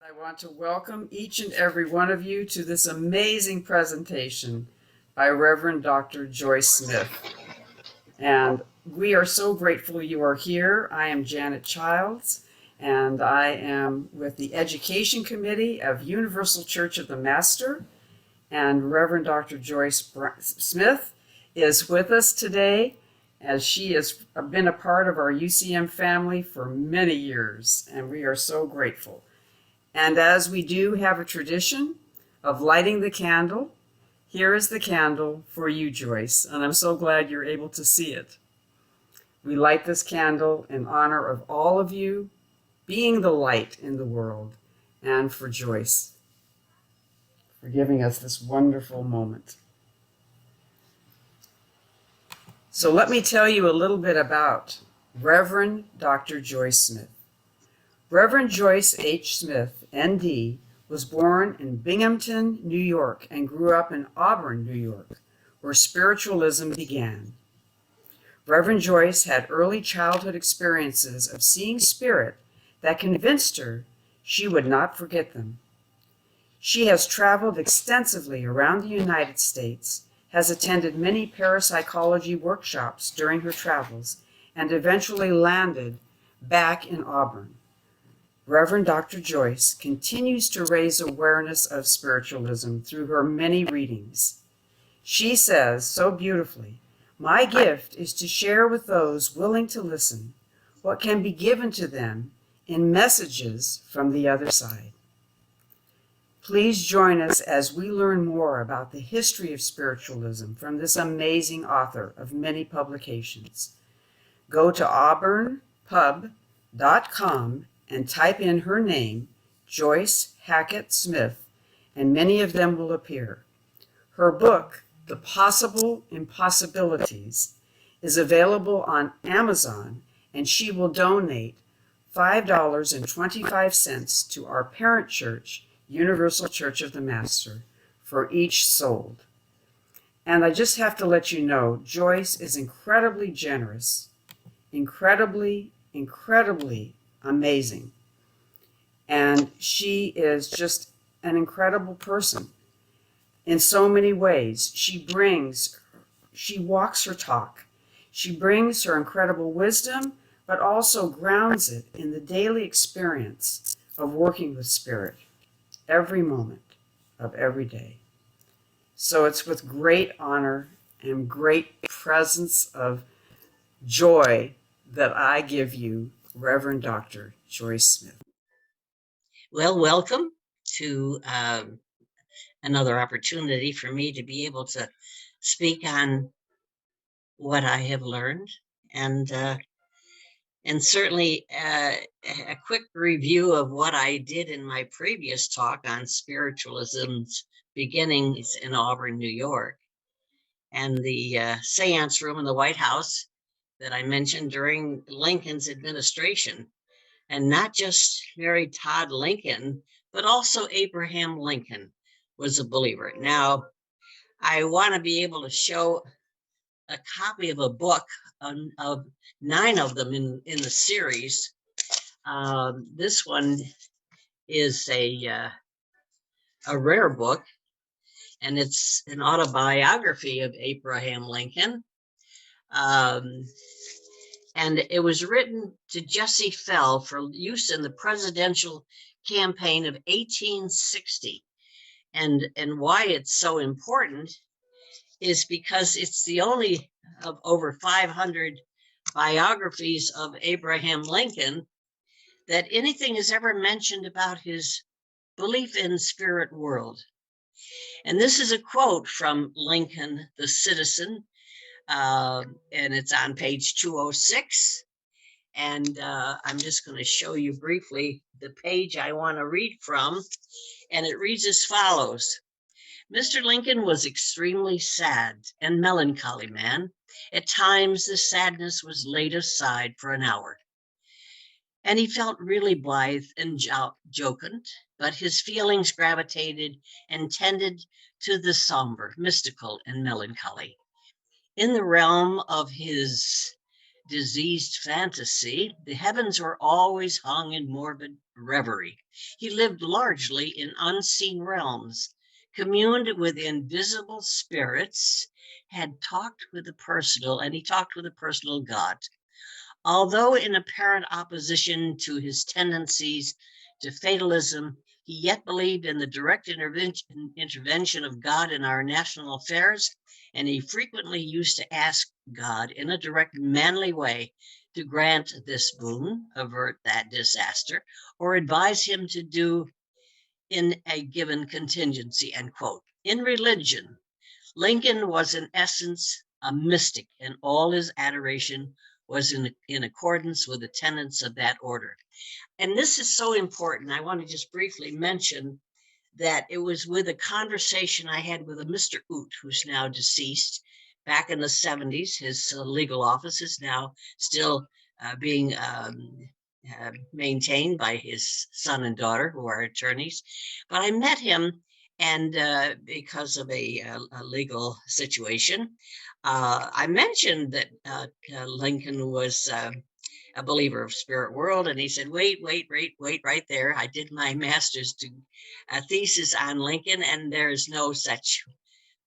I want to welcome each and every one of you to this amazing presentation by Reverend Dr. Joyce Smith. And we are so grateful you are here. I am Janet Childs, and I am with the Education Committee of Universal Church of the Master. And Reverend Dr. Joyce Smith is with us today, as she has been a part of our UCM family for many years, and we are so grateful. And as we do have a tradition of lighting the candle, here is the candle for you, Joyce, and I'm so glad you're able to see it. We light this candle in honor of all of you being the light in the world, and for Joyce for giving us this wonderful moment. So let me tell you a little bit about Reverend Dr. Joyce Smith. Reverend Joyce H. Smith, ND, was born in Binghamton, New York, and grew up in Auburn, New York, where spiritualism began. Reverend Joyce had early childhood experiences of seeing spirit that convinced her she would not forget them. She has traveled extensively around the United States, has attended many parapsychology workshops during her travels, and eventually landed back in Auburn. Reverend Dr. Joyce continues to raise awareness of spiritualism through her many readings. She says so beautifully, "My gift is to share with those willing to listen what can be given to them in messages from the other side." Please join us as we learn more about the history of spiritualism from this amazing author of many publications. Go to auburnpub.com and type in her name, Joyce Hackett Smith, and many of them will appear. Her book, The Possible Impossibilities, is available on Amazon, and she will donate $5.25 to our parent church, Universal Church of the Master, for each sold. And I just have to let you know, Joyce is incredibly generous, incredibly amazing. And she is just an incredible person in so many ways. She walks her talk. She brings her incredible wisdom, but also grounds it in the daily experience of working with spirit every moment of every day. So it's with great honor and great presence of joy that I give you Reverend Dr. Joyce Smith. Well, welcome to another opportunity for me to be able to speak on what I have learned, and certainly a quick review of what I did in my previous talk on spiritualism's beginnings in Auburn, New York, and the seance room in the White House that I mentioned during Lincoln's administration. And not just Mary Todd Lincoln, but also Abraham Lincoln was a believer. Now, I want to be able to show a copy of a book of 9 of them in the series. This one is a rare book, and it's an autobiography of Abraham Lincoln. And it was written to Jesse Fell for use in the presidential campaign of 1860. And why it's so important is because it's the only of over 500 biographies of Abraham Lincoln that anything is ever mentioned about his belief in spirit world. And this is a quote from Lincoln, the Citizen, and it's on page 206. And I'm just going to show you briefly the page I want to read from. And it reads as follows. Mr. Lincoln was extremely sad and melancholy man. At times, the sadness was laid aside for an hour. And he felt really blithe and jocund, but his feelings gravitated and tended to the somber, mystical, and melancholy. In the realm of his diseased fantasy, the heavens were always hung in morbid reverie. He lived largely in unseen realms, communed with invisible spirits, had talked with the personal, and he talked with a personal God. Although in apparent opposition to his tendencies to fatalism, he yet believed in the direct intervention of God in our national affairs, and he frequently used to ask God in a direct, manly way to grant this boon, avert that disaster, or advise him to do in a given contingency, end quote. In religion, Lincoln was in essence a mystic, and all his adoration was in accordance with the tenets of that order. And this is so important. I want to just briefly mention that it was with a conversation I had with a Mr. Oot, who's now deceased, back in the 70s. His legal office is now still being maintained by his son and daughter, who are attorneys. But I met him, and because of a legal situation, I mentioned that Lincoln was a believer of spirit world, and he said, wait right there. I did my master's thesis on Lincoln, and there's no such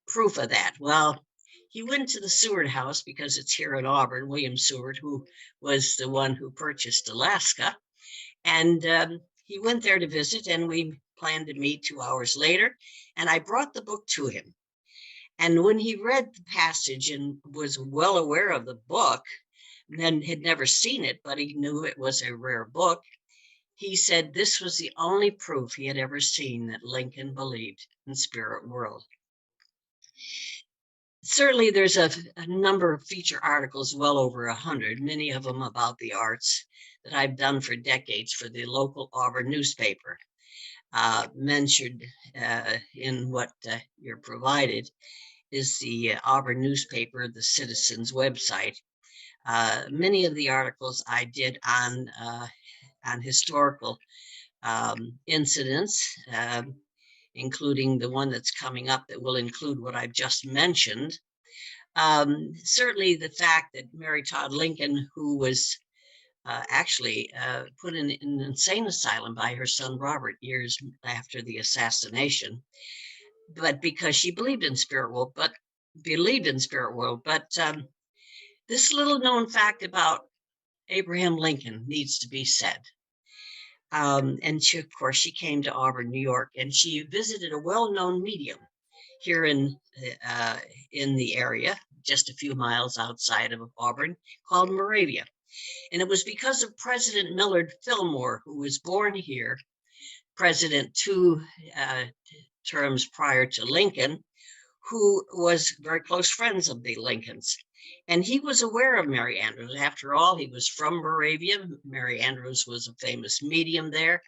proof of that. Well, he went to the Seward House, because it's here in Auburn, William Seward, who was the one who purchased Alaska. And he went there to visit, and we planned to meet 2 hours later. And I brought the book to him. And when he read the passage and was well aware of the book, and had never seen it, but he knew it was a rare book, he said this was the only proof he had ever seen that Lincoln believed in spirit world. Certainly, there's a number of feature articles, well over 100, many of them about the arts, that I've done for decades for the local Auburn newspaper. Mentioned in what you're provided is the Auburn newspaper, the Citizen's website. Many of the articles I did on historical incidents, including the one that's coming up that will include what I've just mentioned. Certainly the fact that Mary Todd Lincoln, who was actually put in an insane asylum by her son Robert years after the assassination, but because she believed in spirit world, but this little known fact about Abraham Lincoln needs to be said. And she, of course, she came to Auburn, New York, and she visited a well-known medium here in the area, just a few miles outside of Auburn, called Moravia. And it was because of President Millard Fillmore, who was born here, president 2 terms prior to Lincoln, who was very close friends of the Lincolns. And he was aware of Mary Andrews. After all, he was from Moravia. Mary Andrews was a famous medium there.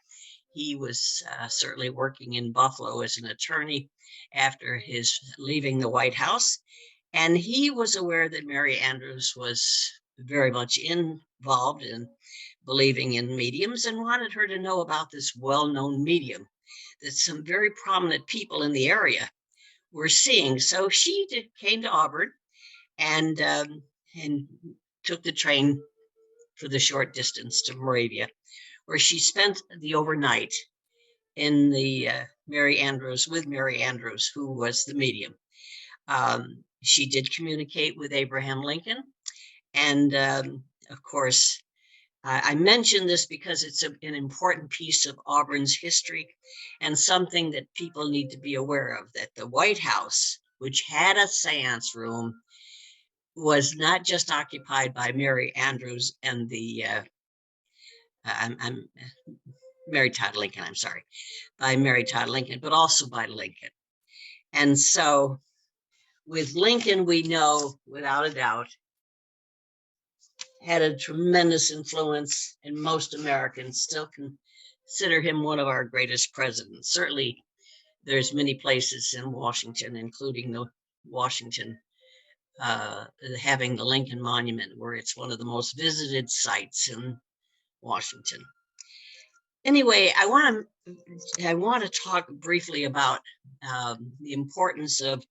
He was certainly working in Buffalo as an attorney after his leaving the White House. And he was aware that Mary Andrews was very much involved in believing in mediums, and wanted her to know about this well-known medium that some very prominent people in the area were seeing. So she came to Auburn and took the train for the short distance to Moravia, where she spent the overnight in the Mary Andrews, who was the medium. She did communicate with Abraham Lincoln. And of course, I mention this because it's an important piece of Auburn's history, and something that people need to be aware of, that the White House, which had a seance room, was not just occupied by Mary Andrews and the Mary Todd Lincoln, by Mary Todd Lincoln, but also by Lincoln. And so with Lincoln, we know without a doubt had a tremendous influence, and most Americans still consider him one of our greatest presidents. Certainly, there's many places in Washington, including the Washington, having the Lincoln Monument, where it's one of the most visited sites in Washington. Anyway, I want to talk briefly about the importance of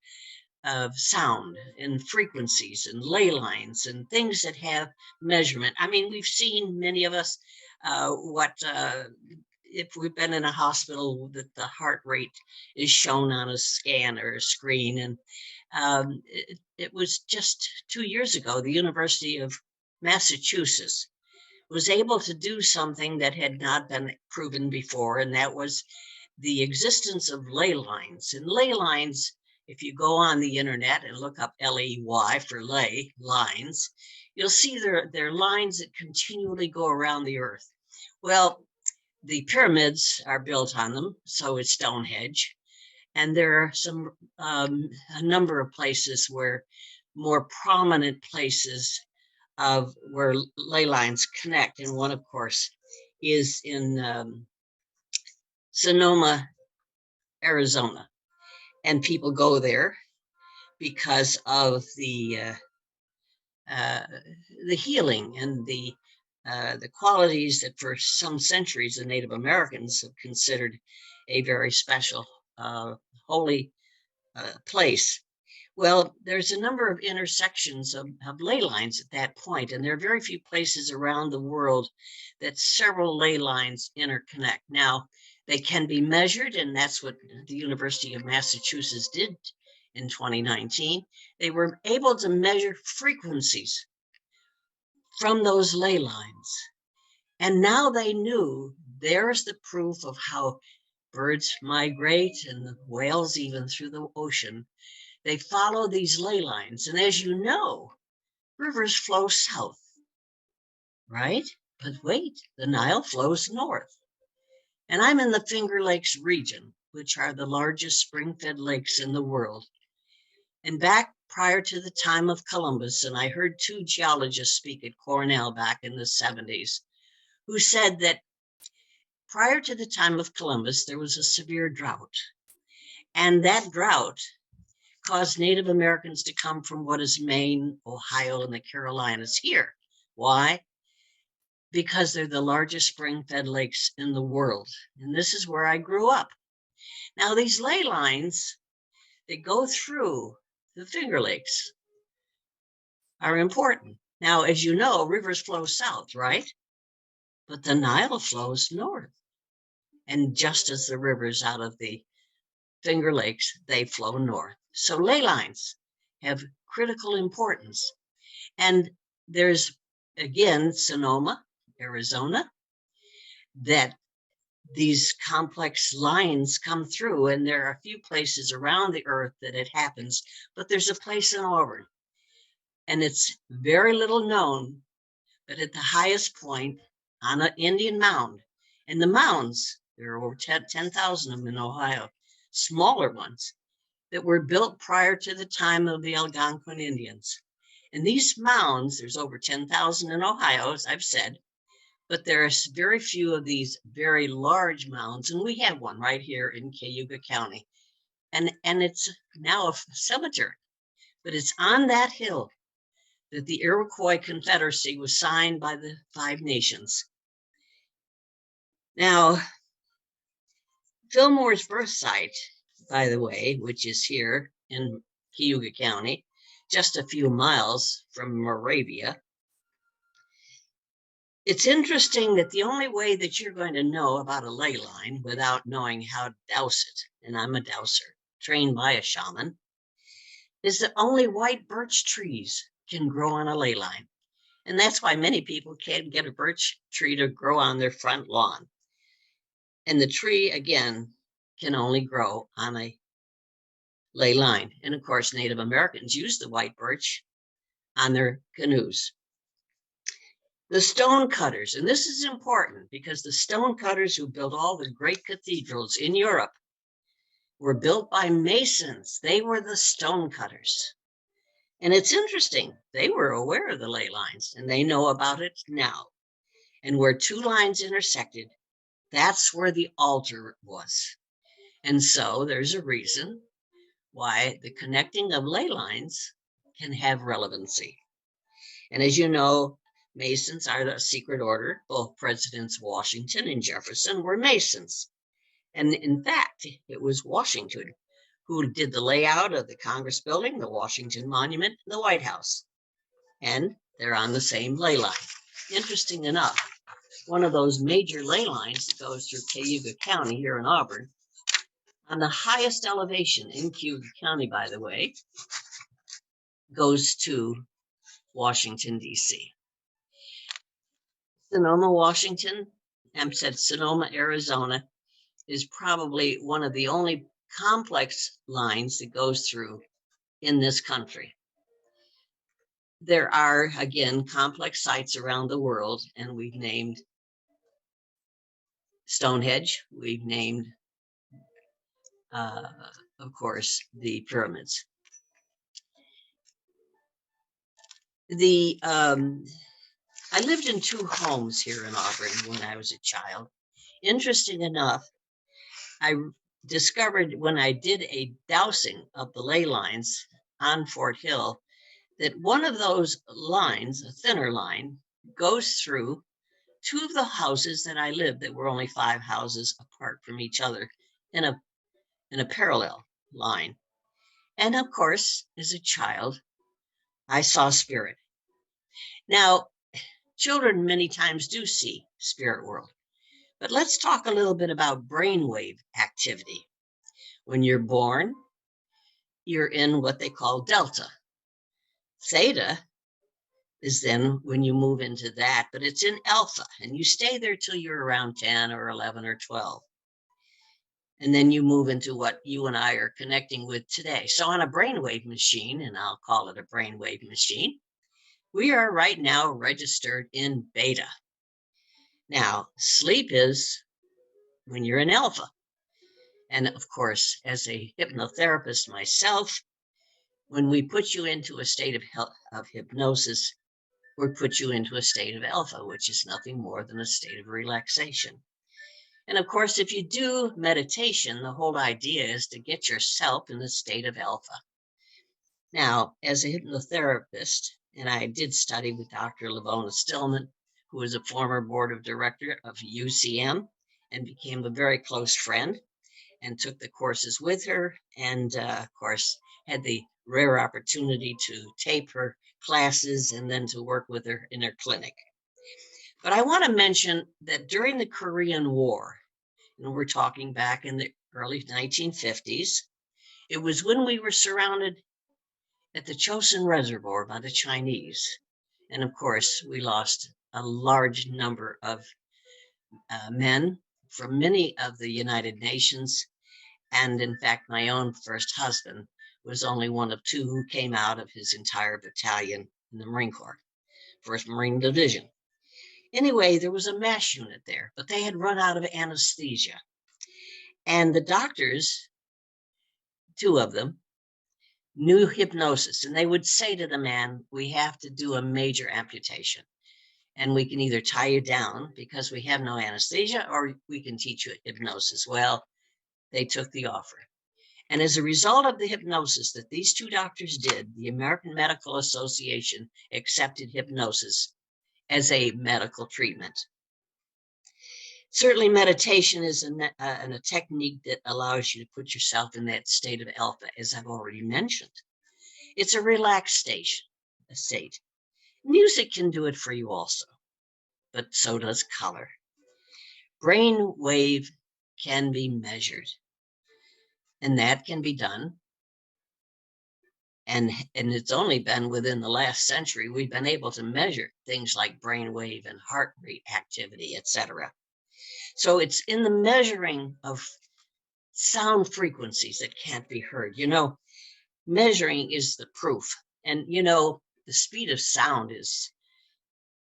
of sound and frequencies and ley lines and things that have measurement. I mean, we've seen, many of us, if we've been in a hospital, that the heart rate is shown on a scan or a screen. And it was just 2 years ago, the University of Massachusetts was able to do something that had not been proven before, and that was the existence of ley lines. And ley lines, if you go on the internet and look up LEY for ley lines, you'll see they're lines that continually go around the earth. Well, the pyramids are built on them, so it's Stonehenge. And there are a number of places where more prominent places of where ley lines connect. And one, of course, is in Sonoma, Arizona. And people go there because of the healing and the qualities that for some centuries the Native Americans have considered a very special, holy place. Well, there's a number of intersections of ley lines at that point, and there are very few places around the world that several ley lines interconnect. Now, they can be measured, and that's what the University of Massachusetts did in 2019. They were able to measure frequencies from those ley lines. And now they knew there's the proof of how birds migrate and the whales even through the ocean. They follow these ley lines. And as you know, rivers flow south, right? But wait, the Nile flows north. And I'm in the Finger Lakes region, which are the largest spring-fed lakes in the world. And back prior to the time of Columbus, and I heard two geologists speak at Cornell back in the 70s, who said that prior to the time of Columbus, there was a severe drought. And that drought caused Native Americans to come from what is Maine, Ohio, and the Carolinas here. Why? Because they're the largest spring-fed lakes in the world. And this is where I grew up. Now, these ley lines that go through the Finger Lakes are important. Now, as you know, rivers flow south, right? But the Nile flows north. And just as the rivers out of the Finger Lakes, they flow north. So ley lines have critical importance. And there's, again, Sonoma, Arizona, that these complex lines come through, and there are a few places around the earth that it happens, but there's a place in Auburn, and it's very little known, but at the highest point on an Indian mound, and the mounds, there are over 10,000 of them in Ohio, smaller ones that were built prior to the time of the Algonquin Indians. And these mounds, there's over 10,000 in Ohio, as I've said, but there are very few of these very large mounds, and we have one right here in Cayuga County. And it's now a cemetery, but it's on that hill that the Iroquois Confederacy was signed by the Five Nations. Now, Fillmore's birth site, by the way, which is here in Cayuga County, just a few miles from Moravia. It's interesting that the only way that you're going to know about a ley line without knowing how to douse it, and I'm a douser, trained by a shaman, is that only white birch trees can grow on a ley line. And that's why many people can't get a birch tree to grow on their front lawn. And the tree, again, can only grow on a ley line. And of course, Native Americans use the white birch on their canoes. The stone cutters, and this is important because the stone cutters who built all the great cathedrals in Europe were built by masons. They were the stone cutters. And it's interesting, they were aware of the ley lines, and they know about it now. And where two lines intersected, that's where the altar was. And so there's a reason why the connecting of ley lines can have relevancy. And as you know, Masons are the secret order. Both Presidents Washington and Jefferson were Masons. And in fact, it was Washington who did the layout of the Congress building, the Washington Monument, and the White House. And they're on the same ley line. Interesting enough, one of those major ley lines that goes through Cayuga County here in Auburn, on the highest elevation in Cayuga County, by the way, goes to Washington, D.C. Sonoma, Washington, Sonoma, Arizona, is probably one of the only complex lines that goes through in this country. There are, again, complex sites around the world, and we've named Stonehenge, we've named, of course, the pyramids. I lived in 2 homes here in Auburn when I was a child. Interesting enough, I discovered when I did a dowsing of the ley lines on Fort Hill that one of those lines, a thinner line, goes through 2 of the houses that I lived that were only 5 houses apart from each other in a parallel line. And of course, as a child, I saw spirit. Now, children many times do see spirit world, but let's talk a little bit about brainwave activity. When you're born, you're in what they call delta. Theta is then when you move into that, but it's in alpha, and you stay there till you're around 10 or 11 or 12. And then you move into what you and I are connecting with today. So on a brainwave machine, and I'll call it a brainwave machine, we are right now registered in beta. Now, sleep is when you're in alpha. And of course, as a hypnotherapist myself, when we put you into a state of hypnosis, we put you into a state of alpha, which is nothing more than a state of relaxation. And of course, if you do meditation, the whole idea is to get yourself in the state of alpha. Now, as a hypnotherapist, and I did study with Dr. Lavona Stillman, who was a former board of director of UCM and became a very close friend, and took the courses with her, and of course, had the rare opportunity to tape her classes and then to work with her in her clinic. But I want to mention that during the Korean War, and we're talking back in the early 1950s, it was when we were surrounded at the Chosin Reservoir by the Chinese. And of course, we lost a large number of men from many of the United Nations. And in fact, my own first husband was only one of 2 who came out of his entire battalion in the Marine Corps, 1st Marine Division. Anyway, there was a MASH unit there, but they had run out of anesthesia. And the doctors, 2 of them, knew hypnosis. And they would say to the man, we have to do a major amputation. And we can either tie you down because we have no anesthesia, or we can teach you hypnosis. Well, they took the offer. And as a result of the hypnosis that these 2 doctors did, the American Medical Association accepted hypnosis as a medical treatment. Certainly, meditation is a technique that allows you to put yourself in that state of alpha, as I've already mentioned. It's a relaxed state. Music can do it for you also, but so does color. Brain wave can be measured, and that can be done. And it's only been within the last century we've been able to measure things like brainwave and heart rate activity, etc. So it's in the measuring of sound frequencies that can't be heard. Measuring is the proof. And, the speed of sound is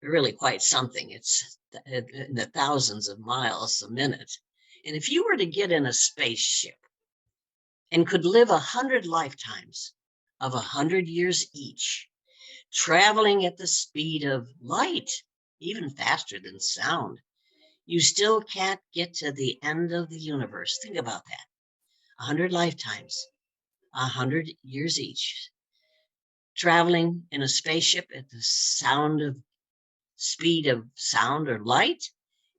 really quite something. It's in the thousands of miles a minute. And if you were to get in a spaceship and could live 100 lifetimes of 100 years each, traveling at the speed of light, even faster than sound, you still can't get to the end of the universe. Think about that. 100 lifetimes, 100 years each, traveling in a spaceship at the speed of sound or light,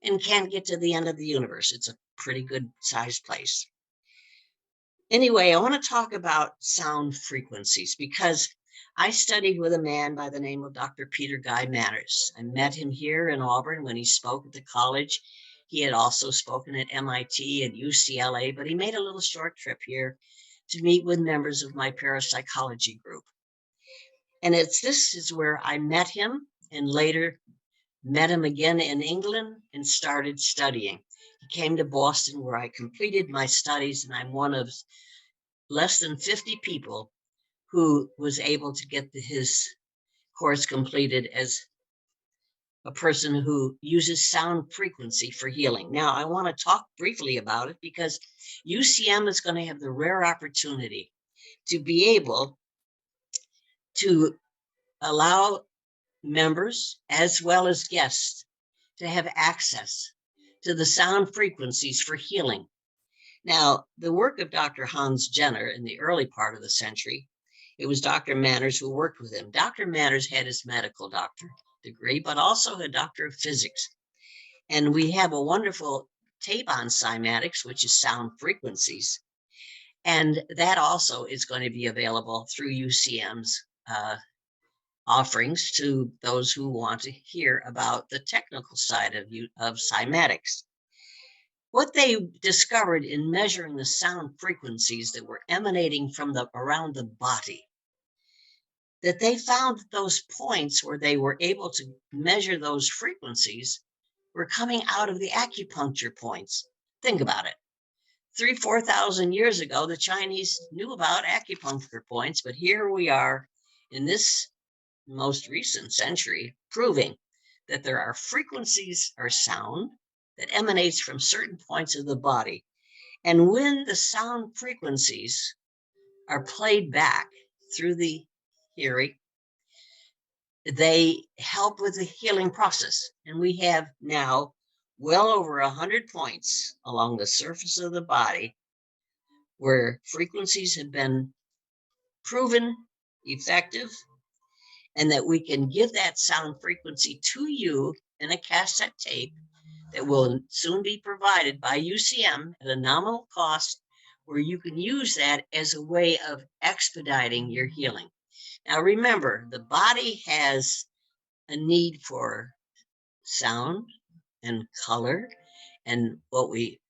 and can't get to the end of the universe. It's a pretty good sized place. Anyway, I want to talk about sound frequencies because I studied with a man by the name of Dr. Peter Guy Manners. I met him here in Auburn when he spoke at the college. He had also spoken at MIT and UCLA, but he made a little short trip here to meet with members of my parapsychology group. And this is where I met him and later met him again in England and started studying. He came to Boston where I completed my studies, and I'm one of less than 50 people who was able to get his course completed as a person who uses sound frequency for healing. Now, I want to talk briefly about it because UCM is going to have the rare opportunity to be able to allow members as well as guests to have access to the sound frequencies for healing. Now, the work of Dr. Hans Jenner in the early part of the century, it was Dr. Manners who worked with him. Dr. Manners had his medical doctor degree, but also a doctor of physics. And we have a wonderful tape on cymatics, which is sound frequencies. And that also is going to be available through UCM's offerings to those who want to hear about the technical side of cymatics. What they discovered in measuring the sound frequencies that were emanating from around the body, that they found that those points where they were able to measure those frequencies were coming out of the acupuncture points. Think about it. 4,000 years ago, the Chinese knew about acupuncture points, but here we are in this most recent century proving that there are frequencies or sound that emanates from certain points of the body. And when the sound frequencies are played back through the hearing, they help with the healing process. And we have now well over 100 points along the surface of the body where frequencies have been proven effective, and that we can give that sound frequency to you in a cassette tape that will soon be provided by UCM at a nominal cost, where you can use that as a way of expediting your healing. Now, remember, the body has a need for sound and color and what we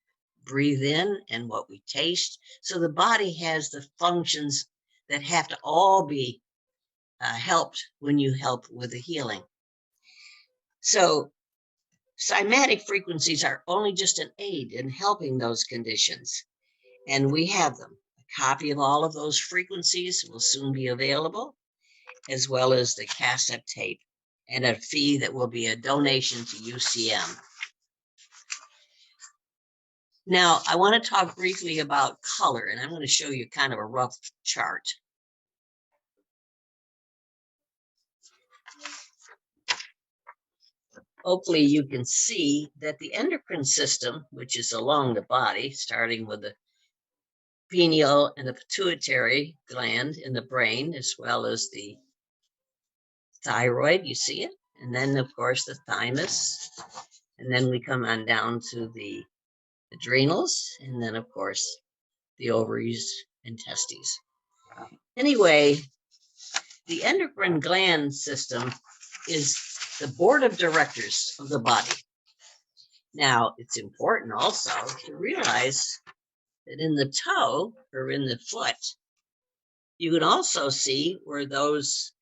breathe in and what we taste. So the body has the functions that have to all be helped when you help with the healing. So cymatic frequencies are only just an aid in helping those conditions, and we have them. A copy of all of those frequencies will soon be available, as well as the cassette tape, and a fee that will be a donation to UCM. Now, I want to talk briefly about color, and I'm going to show you kind of a rough chart. Hopefully you can see that the endocrine system, which is along the body, starting with the pineal and the pituitary gland in the brain, as well as the thyroid, you see it, and then of course the thymus, and then we come on down to the adrenals, and then of course the ovaries and testes. Anyway, the endocrine gland system is the board of directors of the body. Now, it's important also to realize that in the toe or in the foot, you can also see where those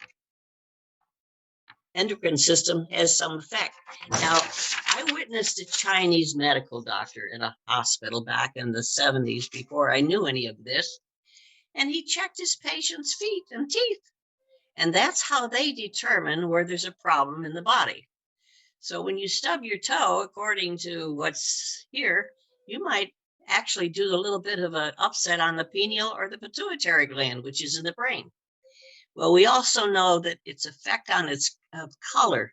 endocrine system has some effect. Now, I witnessed a Chinese medical doctor in a hospital back in the 70s before I knew any of this, and he checked his patient's feet and teeth. And that's how they determine where there's a problem in the body. So when you stub your toe, according to what's here, you might actually do a little bit of an upset on the pineal or the pituitary gland, which is in the brain. Well, we also know that its effect on its color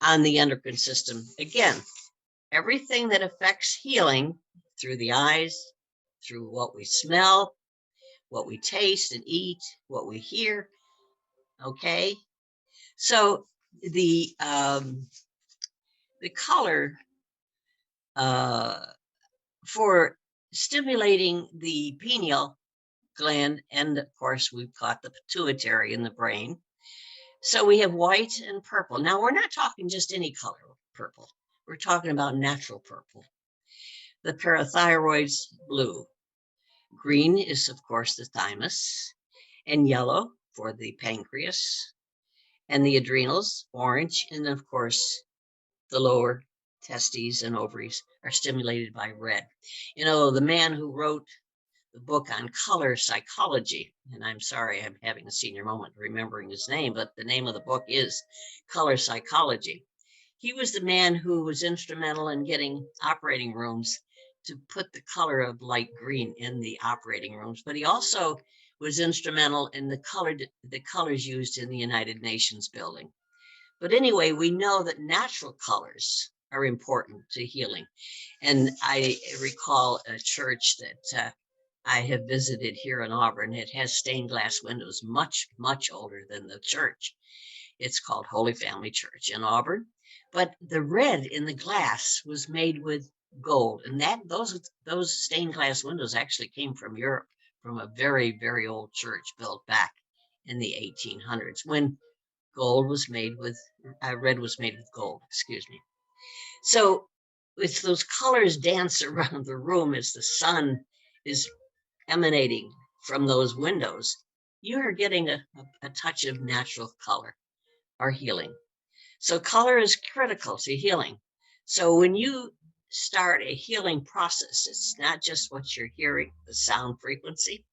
on the endocrine system. Again, everything that affects healing through the eyes, through what we smell, what we taste and eat, what we hear. Okay, so the color for stimulating the pineal gland, and of course, we've got the pituitary in the brain. So we have white and purple. Now, we're not talking just any color purple. We're talking about natural purple. The parathyroid's blue. Green is, of course, the thymus, and yellow for the pancreas, and the adrenals, orange, and of course, the lower testes and ovaries are stimulated by red. You know, the man who wrote the book on color psychology, and I'm sorry, I'm having a senior moment remembering his name, but the name of the book is Color Psychology. He was the man who was instrumental in getting operating rooms to put the color of light green in the operating rooms, but he also was instrumental in the colors used in the United Nations building. But anyway, we know that natural colors are important to healing. And I recall a church that I have visited here in Auburn. It has stained glass windows, much, much older than the church. It's called Holy Family Church in Auburn. But the red in the glass was made with gold. And those stained glass windows actually came from Europe, from a very, very old church built back in the 1800s when gold was made with, red was made with gold, excuse me. So it's those colors dance around the room as the sun is emanating from those windows. You are getting a touch of natural color or healing. So color is critical to healing. So when you start a healing process, it's not just what you're hearing, the sound frequency,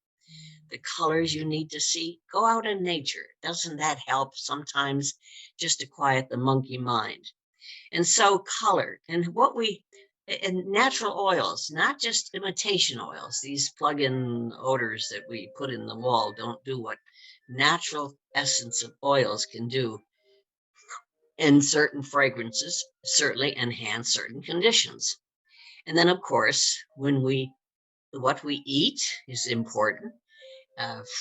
the colors you need to see. Go out in nature. Doesn't that help sometimes just to quiet the monkey mind? And so color and natural oils, not just imitation oils. These plug-in odors that we put in the wall don't do what natural essence of oils can do. And certain fragrances certainly enhance certain conditions. And then, of course, what we eat is important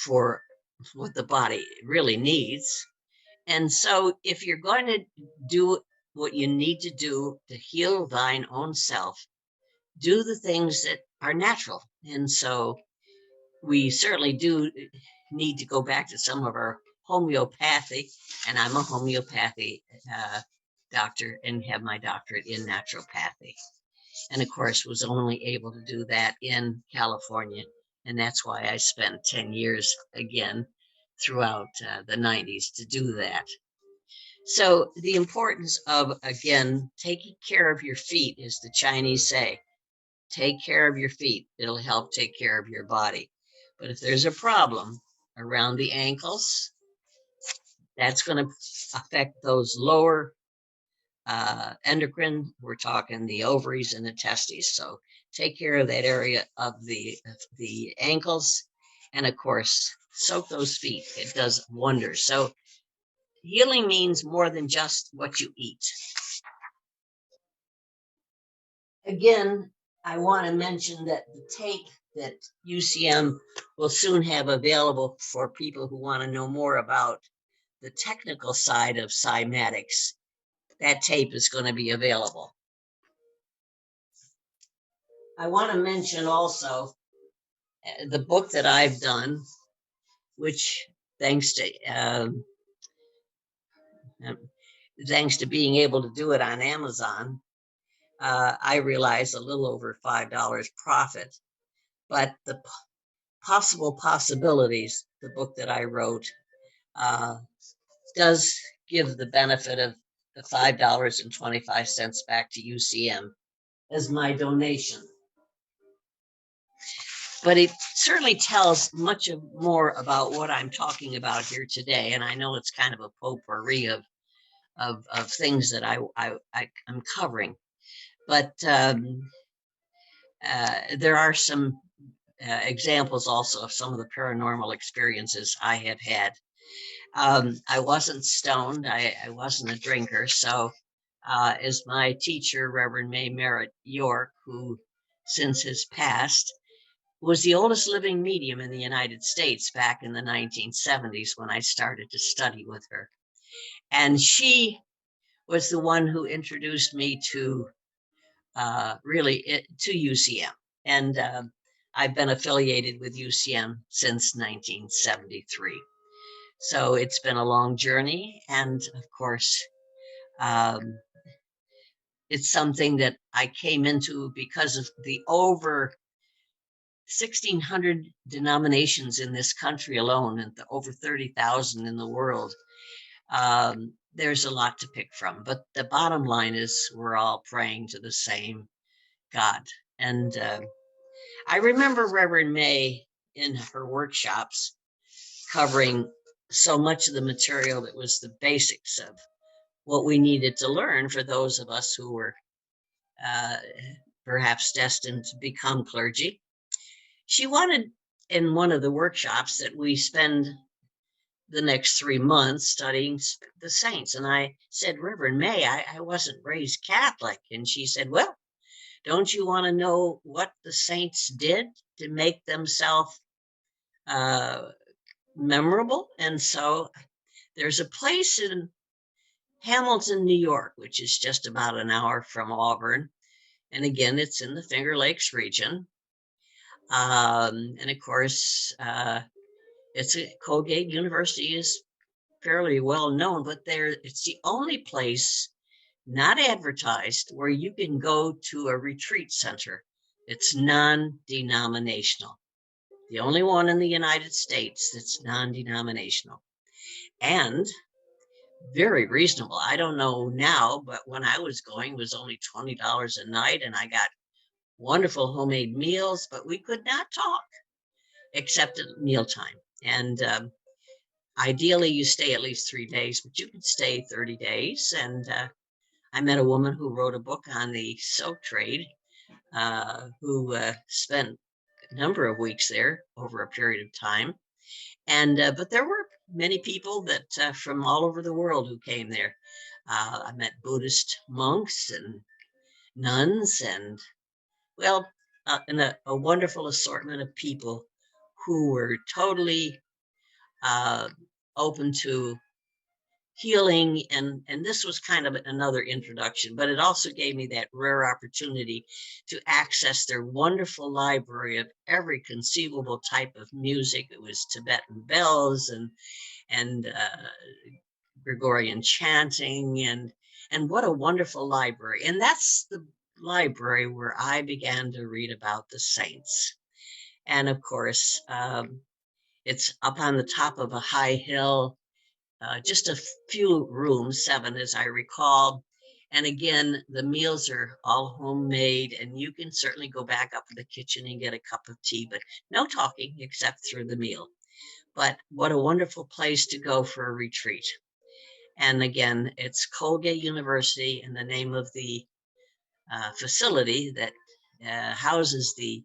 for what the body really needs. And so, if you're going to do what you need to do to heal thine own self, do the things that are natural. And so, we certainly do need to go back to some of our homeopathy, and I'm a homeopathy doctor and have my doctorate in naturopathy. And of course, was only able to do that in California. And that's why I spent 10 years again throughout the 90s to do that. So the importance of, again, taking care of your feet, as the Chinese say, take care of your feet. It'll help take care of your body. But if there's a problem around the ankles, that's going to affect those lower endocrine. We're talking the ovaries and the testes. So take care of that area of the ankles. And of course, soak those feet. It does wonders. So healing means more than just what you eat. Again, I want to mention that the tape that UCM will soon have available for people who want to know more about the technical side of cymatics, that tape is going to be available. I want to mention also the book that I've done, which thanks to being able to do it on Amazon, I realized a little over $5 profit. But the possible possibilities, the book that I wrote, does give the benefit of the $5.25 back to UCM as my donation. But it certainly tells much more about what I'm talking about here today. And I know it's kind of a potpourri of things that I'm covering. But there are some examples also of some of the paranormal experiences I have had. I wasn't stoned. I wasn't a drinker. So as my teacher, Reverend May Merritt York, who since has passed, was the oldest living medium in the United States back in the 1970s when I started to study with her. And she was the one who introduced me to to UCM. And I've been affiliated with UCM since 1973. So it's been a long journey. And of course, um, it's something that I came into because of the over 1,600 denominations in this country alone, and the over 30,000 in the world. There's a lot to pick from, but the bottom line is we're all praying to the same God. And I remember Reverend May in her workshops covering so much of the material that was the basics of what we needed to learn for those of us who were uh, perhaps destined to become clergy. She wanted in one of the workshops that we spend the next 3 months studying the saints. And I said, Reverend May, I wasn't raised Catholic. And she said, well, don't you want to know what the saints did to make themselves memorable? And so there's a place in Hamilton, New York, which is just about an hour from Auburn. And again, it's in the Finger Lakes region. And of course, it's a Colgate University is fairly well known, but it's the only place not advertised where you can go to a retreat center. It's non-denominational. The only one in the United States that's non-denominational and very reasonable. I don't know now, but when I was going, it was only $20 a night, and I got wonderful homemade meals, but we could not talk except at mealtime. And ideally, you stay at least 3 days, but you can stay 30 days. And I met a woman who wrote a book on the silk trade, who spent a number of weeks there over a period of time. And but there were many people that from all over the world who came there. I met Buddhist monks and nuns, and well, and a wonderful assortment of people who were totally uh, open to healing. And this was kind of another introduction, but it also gave me that rare opportunity to access their wonderful library of every conceivable type of music. It was Tibetan bells and Gregorian chanting, and what a wonderful library. And that's the library where I began to read about the saints. And of course, it's up on the top of a high hill, just a few rooms, 7 as I recall. And again, the meals are all homemade, and you can certainly go back up to the kitchen and get a cup of tea, but no talking except through the meal. But what a wonderful place to go for a retreat. And again, it's Colgate University, and the name of the facility that houses the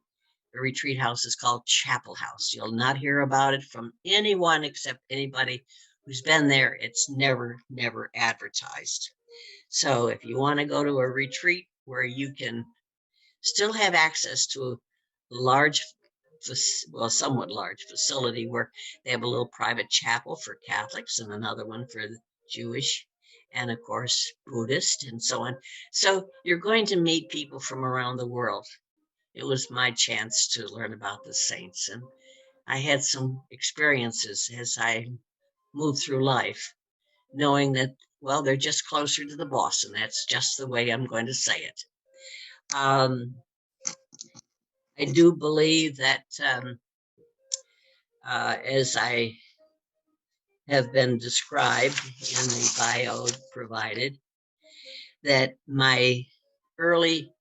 retreat house is called Chapel House. You'll not hear about it from anyone except anybody who's been there. It's never advertised. So if you want to go to a retreat where you can still have access to a large, well, somewhat large facility where they have a little private chapel for Catholics and another one for the Jewish, and of course Buddhist and so on. So you're going to meet people from around the world. It was my chance to learn about the saints, and I had some experiences as I moved through life, knowing that, well, they're just closer to the boss, and that's just the way I'm going to say it. I do believe that as I have been described in the bio provided, that my early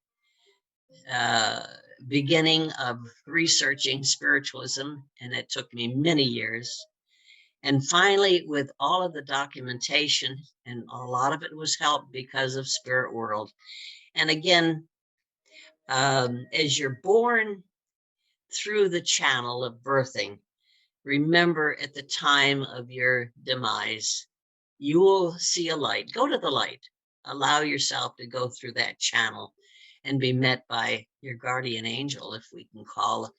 beginning of researching spiritualism, and it took me many years. And finally, with all of the documentation, and a lot of it was helped because of Spirit World. And again, as you're born through the channel of birthing, remember at the time of your demise, you will see a light. Go to the light. Allow yourself to go through that channel and be met by your guardian angel, if we can call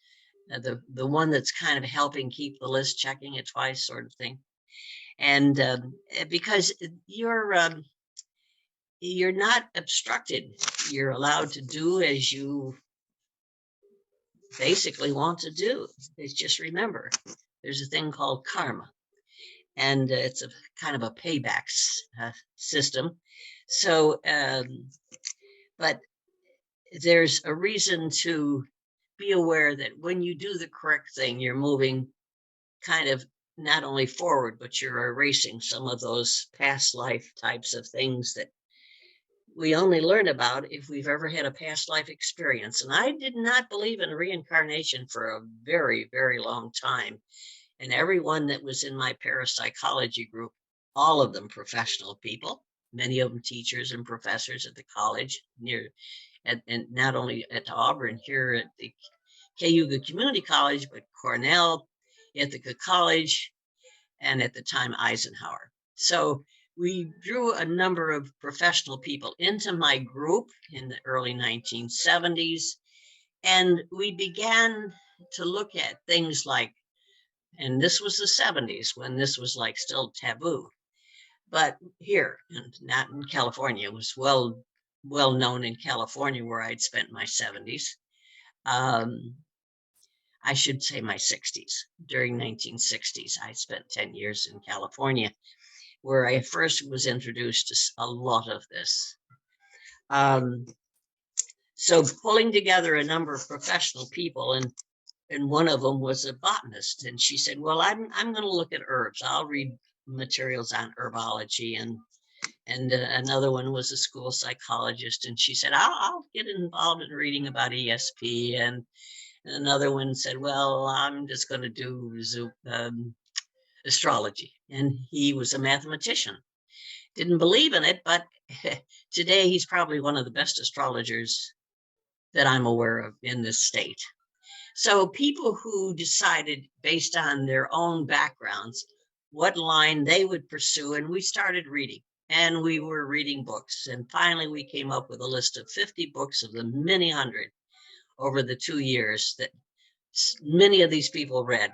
the one that's kind of helping keep the list, checking it twice, sort of thing. And because you're not obstructed, you're allowed to do as you basically want to do is just remember there's a thing called karma, and it's a kind of a payback system. So, but there's a reason to be aware that when you do the correct thing, you're moving kind of not only forward, but you're erasing some of those past life types of things that we only learn about if we've ever had a past life experience. And I did not believe in reincarnation for a very, very long time. And everyone that was in my parapsychology group, all of them professional people, many of them teachers and professors at the college and not only at Auburn, here at the Cayuga Community College, but Cornell, Ithaca College, and at the time Eisenhower. So we drew a number of professional people into my group in the early 1970s, and we began to look at things like, and this was the 70s when this was like still taboo, but here, and not in California, it was well known in California where I'd spent my 70s. I should say my 60s. During 1960s, I spent 10 years in California, where I first was introduced to a lot of this. So pulling together a number of professional people, and one of them was a botanist, and she said, well, I'm going to look at herbs. I'll read materials on herbology, and another one was a school psychologist, and she said, I'll get involved in reading about ESP, and another one said, well, I'm just going to do astrology. And he was a mathematician. Didn't believe in it, but today he's probably one of the best astrologers that I'm aware of in this state. So people who decided based on their own backgrounds what line they would pursue, and we started reading. And we were reading books. And finally, we came up with a list of 50 books of the many hundred over the 2 years that many of these people read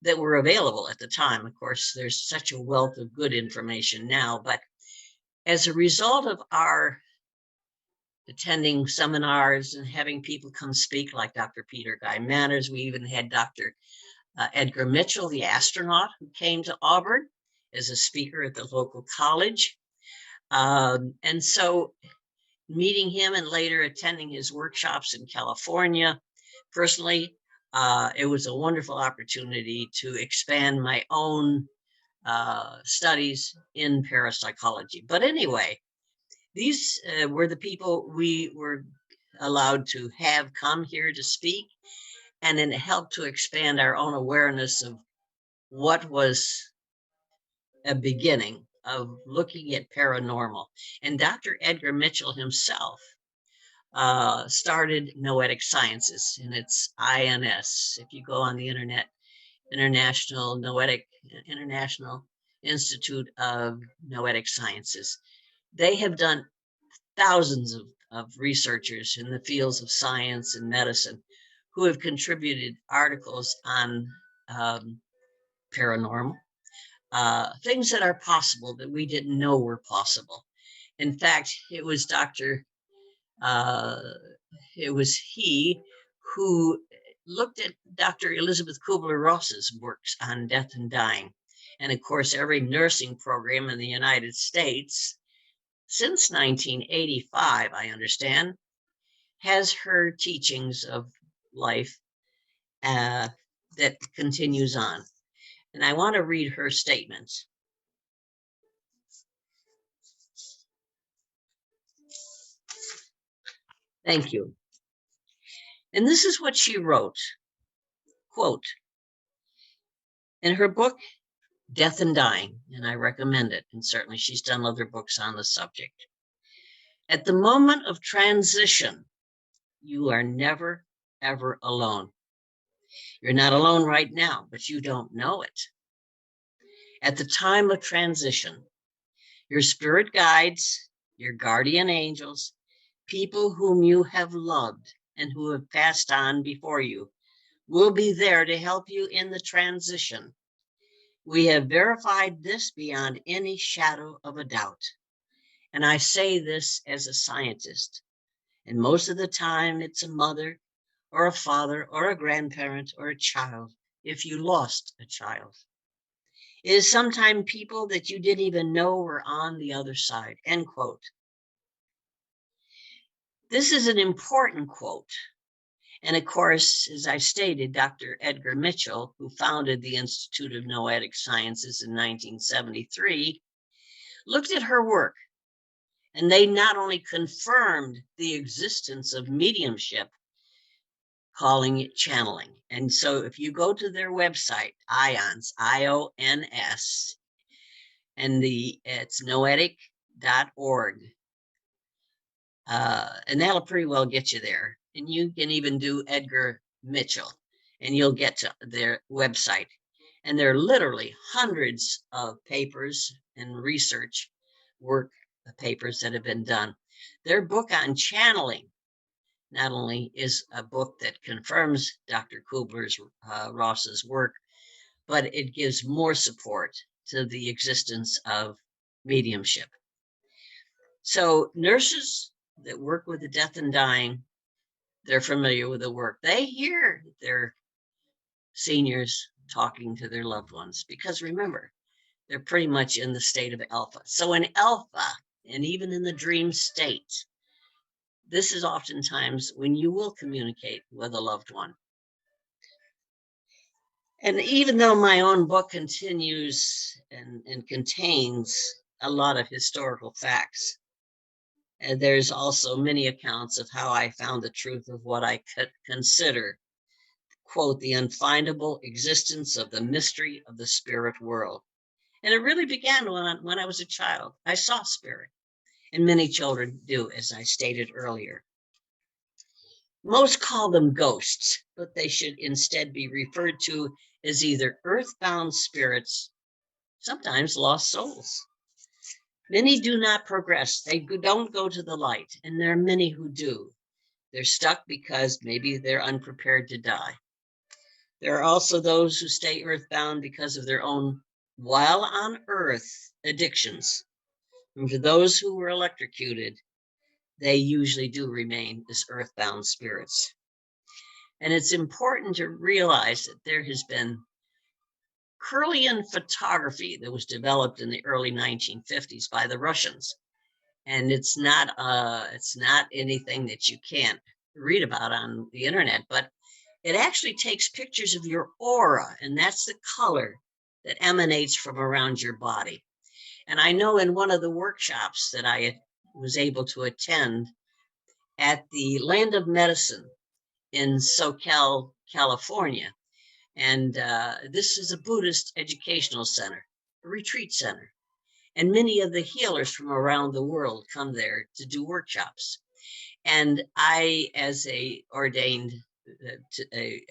that were available at the time. Of course, there's such a wealth of good information now, but as a result of our attending seminars and having people come speak like Dr. Peter Guy Manners, we even had Dr. Edgar Mitchell, the astronaut, who came to Auburn as a speaker at the local college. And so meeting him and later attending his workshops in California, personally, it was a wonderful opportunity to expand my own studies in parapsychology. But anyway, these were the people we were allowed to have come here to speak, and it helped to expand our own awareness of what was a beginning of looking at paranormal. And Dr. Edgar Mitchell himself started Noetic Sciences, and it's INS. If you go on the internet, International Institute of Noetic Sciences, they have done thousands of researchers in the fields of science and medicine who have contributed articles on paranormal, things that are possible that we didn't know were possible. In fact, it was he who looked at Dr. Elizabeth Kubler-Ross's works on death and dying. And of course, every nursing program in the United States since 1985, I understand, has her teachings of life that continues on. And I want to read her statement. Thank you. And this is what she wrote, quote, in her book, Death and Dying, and I recommend it, and certainly she's done other books on the subject. At the moment of transition, you are never, ever alone. You're not alone right now, but you don't know it. At the time of transition, your spirit guides, your guardian angels, people whom you have loved and who have passed on before you, will be there to help you in the transition. We have verified this beyond any shadow of a doubt. And I say this as a scientist. And most of the time, it's a mother or a father, or a grandparent, or a child, if you lost a child. It is sometimes people that you didn't even know were on the other side, end quote. This is an important quote. And of course, as I stated, Dr. Edgar Mitchell, who founded the Institute of Noetic Sciences in 1973, looked at her work, and they not only confirmed the existence of mediumship, calling it channeling. And so if you go to their website, IONS, IONS, and it's noetic.org, and that'll pretty well get you there. And you can even do Edgar Mitchell, and you'll get to their website. And there are literally hundreds of papers and research work papers that have been done. Their book on channeling not only is a book that confirms Dr. Kubler-Ross's work, but it gives more support to the existence of mediumship. So nurses that work with the death and dying, they're familiar with the work. They hear their seniors talking to their loved ones, because remember, they're pretty much in the state of alpha. So in alpha, and even in the dream state, this is oftentimes when you will communicate with a loved one. And even though my own book continues and contains a lot of historical facts, and there's also many accounts of how I found the truth of what I could consider, quote, the unfindable existence of the mystery of the spirit world. And it really began when I was a child. I saw spirit, and many children do, as I stated earlier. Most call them ghosts, but they should instead be referred to as either earthbound spirits, sometimes lost souls. Many do not progress. They don't go to the light, and there are many who do. They're stuck because maybe they're unprepared to die. There are also those who stay earthbound because of their own while on earth addictions. And for those who were electrocuted, they usually do remain as earthbound spirits. And it's important to realize that there has been Kirlian photography that was developed in the early 1950s by the Russians. And it's not anything that you can't read about on the internet, but it actually takes pictures of your aura, and that's the color that emanates from around your body. And I know in one of the workshops that I was able to attend at the Land of Medicine in SoCal, California, and this is a Buddhist educational center, a retreat center. And many of the healers from around the world come there to do workshops. And I, as a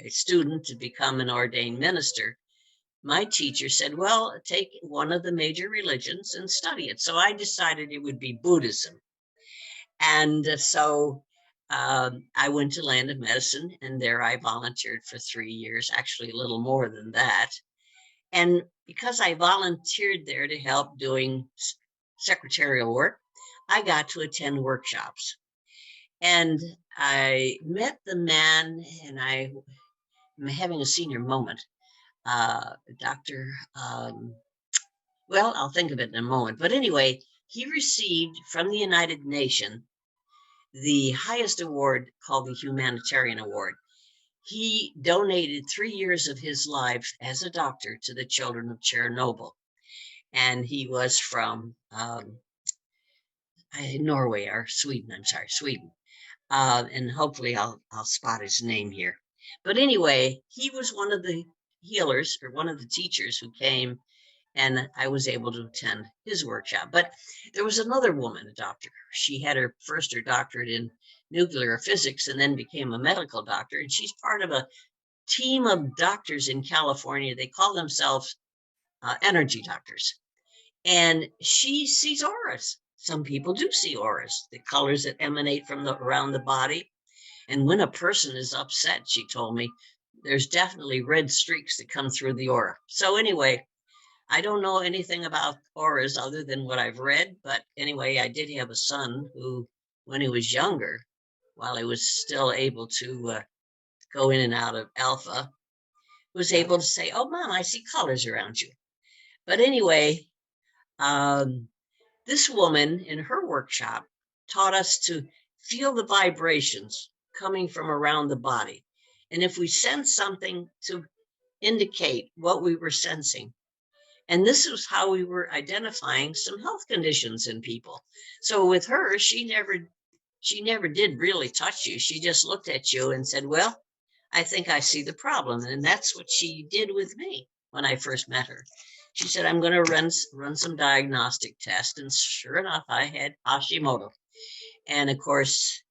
student to become an ordained minister, my teacher said, well, take one of the major religions and study it. So I decided it would be Buddhism. And so I went to Land of Medicine, and there I volunteered for 3 years, actually a little more than that. And because I volunteered there to help doing secretarial work, I got to attend workshops. And I met the man, and I'm having a senior moment. Dr. Well, I'll think of it in a moment. But anyway, he received from the United Nations the highest award called the Humanitarian Award. He donated 3 years of his life as a doctor to the children of Chernobyl. And he was from Norway or Sweden. I'm sorry, Sweden. And hopefully I'll spot his name here. But anyway, he was one of the healers, or one of the teachers who came, and I was able to attend his workshop. But there was another woman, a doctor. She had her doctorate in nuclear physics and then became a medical doctor. And she's part of a team of doctors in California. They call themselves energy doctors. And she sees auras. Some people do see auras, the colors that emanate from around the body. And when a person is upset, she told me, there's definitely red streaks that come through the aura. So anyway, I don't know anything about auras other than what I've read. But anyway, I did have a son who, when he was younger, while he was still able to go in and out of alpha, was able to say, "Oh, Mom, I see colors around you." But anyway, this woman in her workshop taught us to feel the vibrations coming from around the body. And if we sense something, to indicate what we were sensing. And this was how we were identifying some health conditions in people. So with her, she never did really touch you. She just looked at you and said, "Well, I think I see the problem." And that's what she did with me when I first met her. She said, "I'm going to run some diagnostic tests." And sure enough, I had Hashimoto. And of course,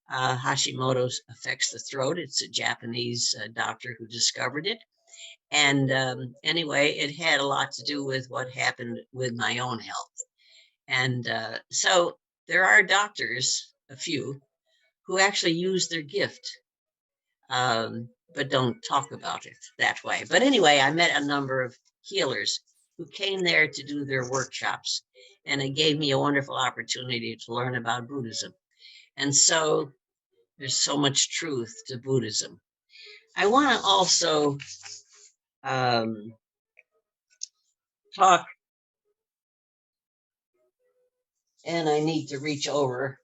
Hashimoto's affects the throat. It's a Japanese doctor who discovered it. And anyway, it had a lot to do with what happened with my own health. And so there are doctors, a few, who actually use their gift, but don't talk about it that way. But anyway, I met a number of healers who came there to do their workshops, and it gave me a wonderful opportunity to learn about Buddhism. And so there's so much truth to Buddhism. I want to also talk, and I need to reach over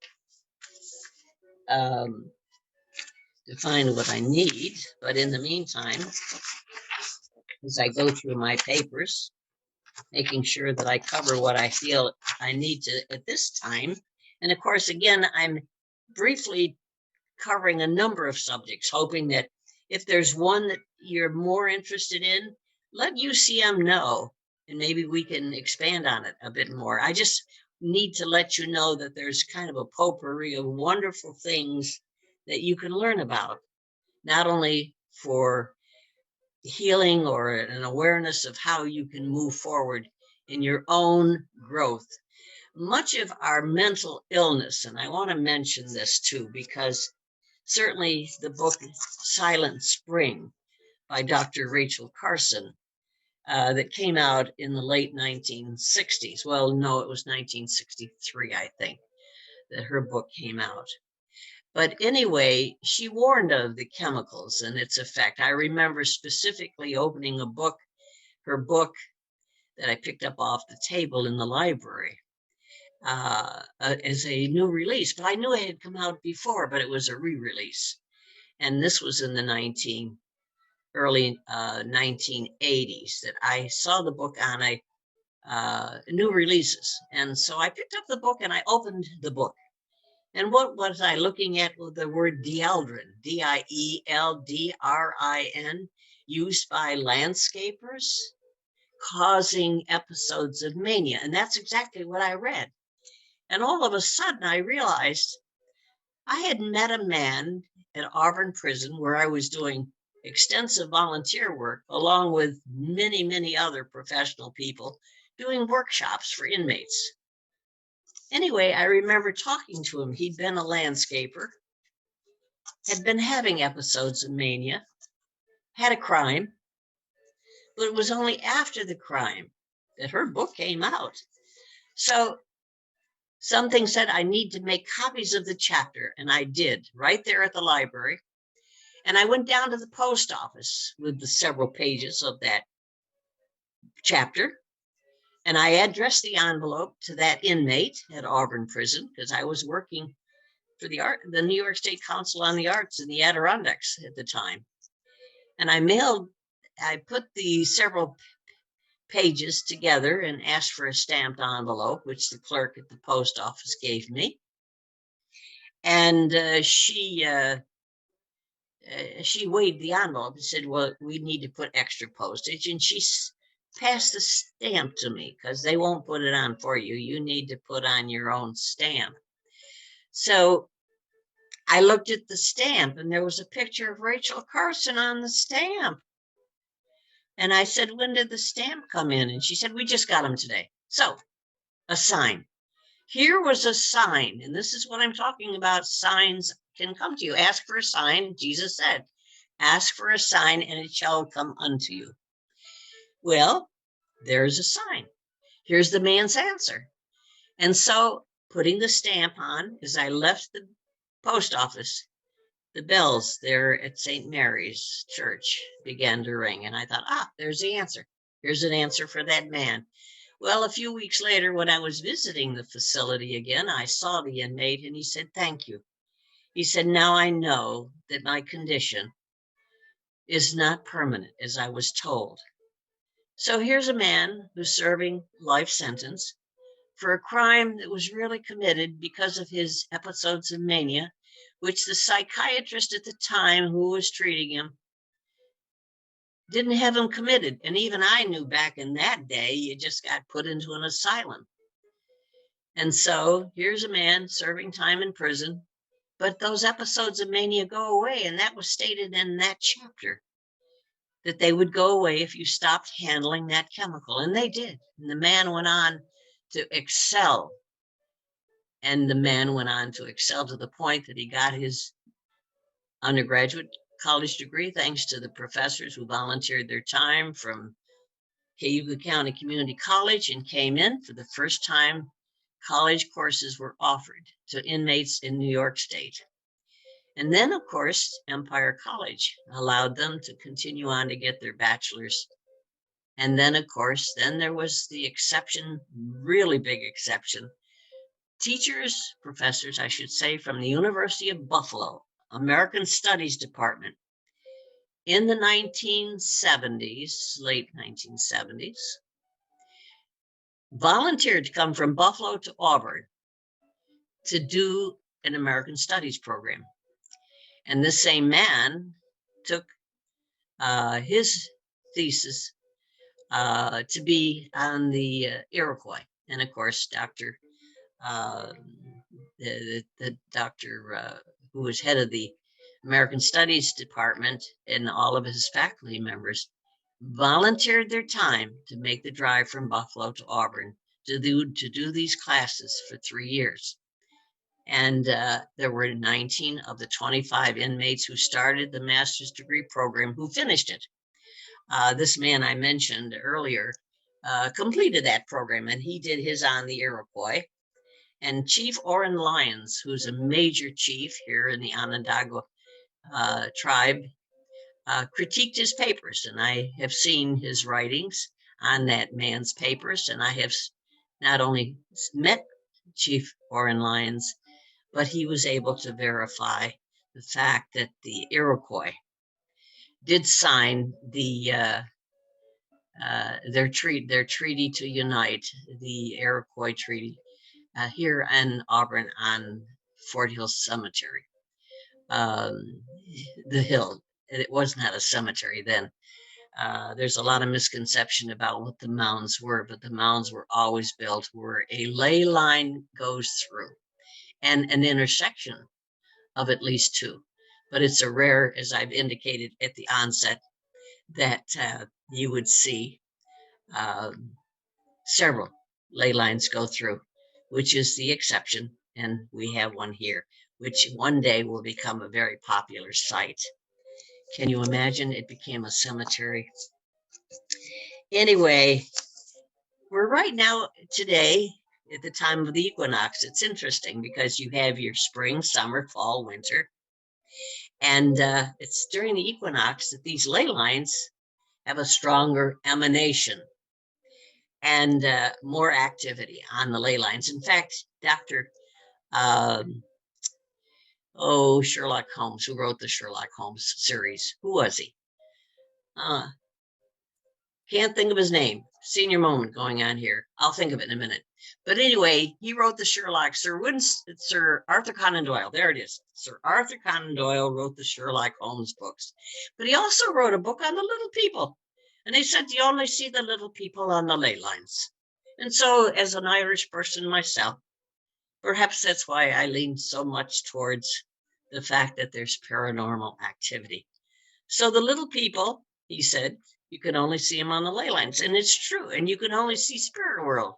to find what I need. But in the meantime, as I go through my papers, making sure that I cover what I feel I need to at this time. And of course, again, I'm briefly covering a number of subjects, hoping that if there's one that you're more interested in, let UCM know, and maybe we can expand on it a bit more. I just need to let you know that there's kind of a potpourri of wonderful things that you can learn about, not only for healing or an awareness of how you can move forward in your own growth. Much of our mental illness, and I want to mention this too, because certainly the book Silent Spring by Dr. Rachel Carson, that came out in the late 1960s. Well, no, it was 1963, I think, that her book came out. But anyway, she warned of the chemicals and its effect. I remember specifically opening her book that I picked up off the table in the library as a new release. But I knew it had come out before, but it was a re-release. And this was in the early 1980s that I saw the book on new releases. And so I picked up the book and I opened the book. And what was I looking at with the word dieldrin, D-I-E-L-D-R-I-N, used by landscapers, causing episodes of mania. And that's exactly what I read. And all of a sudden I realized I had met a man at Auburn Prison where I was doing extensive volunteer work along with many, many other professional people doing workshops for inmates. Anyway, I remember talking to him. He'd been a landscaper, had been having episodes of mania, had a crime, but it was only after the crime that her book came out. So something said I need to make copies of the chapter, and I did right there at the library. And I went down to the post office with the several pages of that chapter, and I addressed the envelope to that inmate at Auburn Prison because I was working for the New York State Council on the Arts in the Adirondacks at the time. And I put the several pages together and asked for a stamped envelope, which the clerk at the post office gave me. And she weighed the envelope and said, "Well, we need to put extra postage." And she passed the stamp to me because they won't put it on for you. You need to put on your own stamp. So I looked at the stamp and there was a picture of Rachel Carson on the stamp. And I said, "When did the stamp come in?" And she said, "We just got them today." So a sign. Here was a sign. And this is what I'm talking about. Signs can come to you. Ask for a sign. Jesus said, "Ask for a sign and it shall come unto you." Well, there's a sign. Here's the man's answer. And so putting the stamp on as I left the post office, the bells there at St. Mary's Church began to ring. And I thought, there's the answer. Here's an answer for that man. Well, a few weeks later, when I was visiting the facility again, I saw the inmate and he said, thank you. He said, now I know that my condition is not permanent, as I was told. So here's a man who's serving life sentence for a crime that was really committed because of his episodes of mania, which the psychiatrist at the time who was treating him didn't have him committed. And even I knew back in that day, you just got put into an asylum. And so here's a man serving time in prison, but those episodes of mania go away. And that was stated in that chapter, that they would go away if you stopped handling that chemical. And they did. And the man went on to excel. And the man went on to excel to the point that he got his undergraduate college degree, thanks to the professors who volunteered their time from Cayuga County Community College and came in for the first time. College courses were offered to inmates in New York State. And then, of course, Empire College allowed them to continue on to get their bachelor's. And then, of course, then there was the exception, really big exception. Teachers, professors, I should say, from the University of Buffalo, American Studies Department, in the 1970s, late 1970s, volunteered to come from Buffalo to Auburn to do an American Studies program. And this same man took his thesis to be on the Iroquois. And of course, the doctor who was head of the American Studies Department and all of his faculty members volunteered their time to make the drive from Buffalo to Auburn to do these classes for 3 years. And there were 19 of the 25 inmates who started the master's degree program who finished it. This man I mentioned earlier completed that program, and he did his on the Iroquois. And Chief Auburn Lyons, who's a major chief here in the Onondaga tribe, critiqued his papers. And I have seen his writings on that man's papers. And I have not only met Chief Auburn Lyons, but he was able to verify the fact that the Iroquois did sign their treaty to unite, the Iroquois Treaty, here in Auburn on Fort Hill Cemetery. The hill, it was not a cemetery then. There's a lot of misconception about what the mounds were, but the mounds were always built where a ley line goes through and an intersection of at least two. But it's a rare, as I've indicated at the onset, that you would see several ley lines go through, which is the exception. And we have one here, which one day will become a very popular site. Can you imagine it became a cemetery? Anyway, we're right now today at the time of the equinox. It's interesting because you have your spring, summer, fall, winter. And it's during the equinox that these ley lines have a stronger emanation and more activity on the ley lines. In fact, Dr. Sherlock Holmes, who wrote the Sherlock Holmes series, who was he? Can't think of his name. Senior moment going on here. I'll think of it in a minute. But anyway, he wrote the Sherlock. Sir Arthur Conan Doyle. There it is. Sir Arthur Conan Doyle wrote the Sherlock Holmes books. But he also wrote a book on the little people. And he said you only see the little people on the ley lines. And so as an Irish person myself, perhaps that's why I lean so much towards the fact that there's paranormal activity. So the little people, he said, you can only see them on the ley lines. And it's true. And you can only see spirit world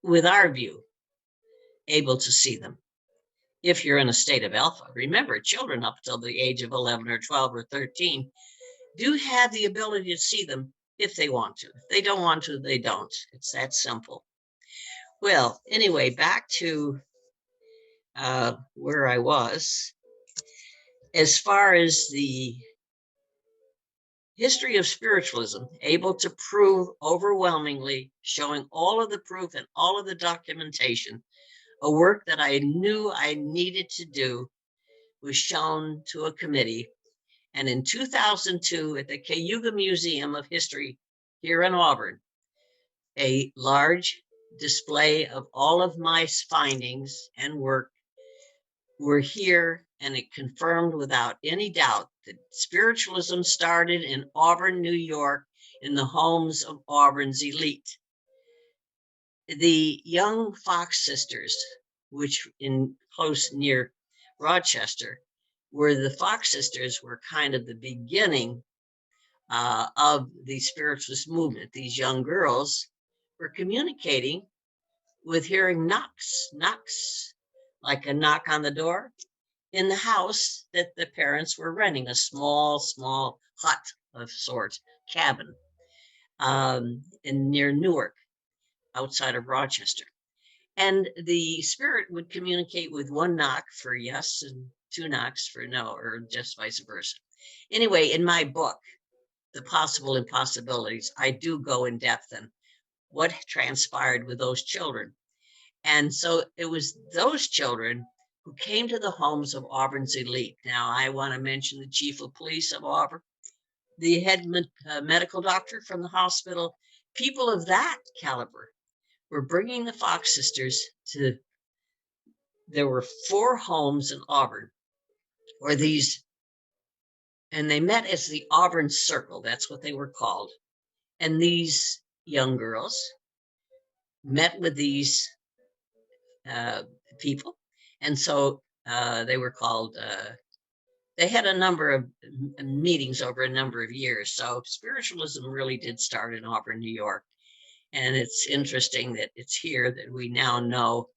with our view, able to see them. If you're in a state of alpha, remember, children up till the age of 11 or 12 or 13 do have the ability to see them if they want to. If they don't want to, they don't. It's that simple. Well, anyway, back to where I was. as far as the history of spiritualism, able to prove overwhelmingly, showing all of the proof and all of the documentation, a work that I knew I needed to do was shown to a committee. And in 2002, at the Cayuga Museum of History here in Auburn, a large display of all of my findings and work were here, and it confirmed without any doubt that spiritualism started in Auburn, New York, in the homes of Auburn's elite. The young Fox sisters, which in close near Rochester, where the Fox sisters were kind of the beginning of the spiritualist movement. These young girls were communicating with hearing knocks, like a knock on the door, in the house that the parents were renting, a small hut of sorts, cabin, in near Newark, outside of Rochester. And the spirit would communicate with one knock for yes and two knocks for no, or just vice versa. Anyway, in my book, The Possible Impossibilities, I do go in depth in what transpired with those children. And so it was those children who came to the homes of Auburn's elite. Now, I want to mention the chief of police of Auburn, the head medical doctor from the hospital. People of that caliber were bringing the Fox sisters to, there were 4 homes in Auburn where these, and they met as the Auburn Circle, that's what they were called. And these young girls met with these people. And so they were called, they had a number of meetings over a number of years. So spiritualism really did start in Auburn, New York. And it's interesting that it's here that we now know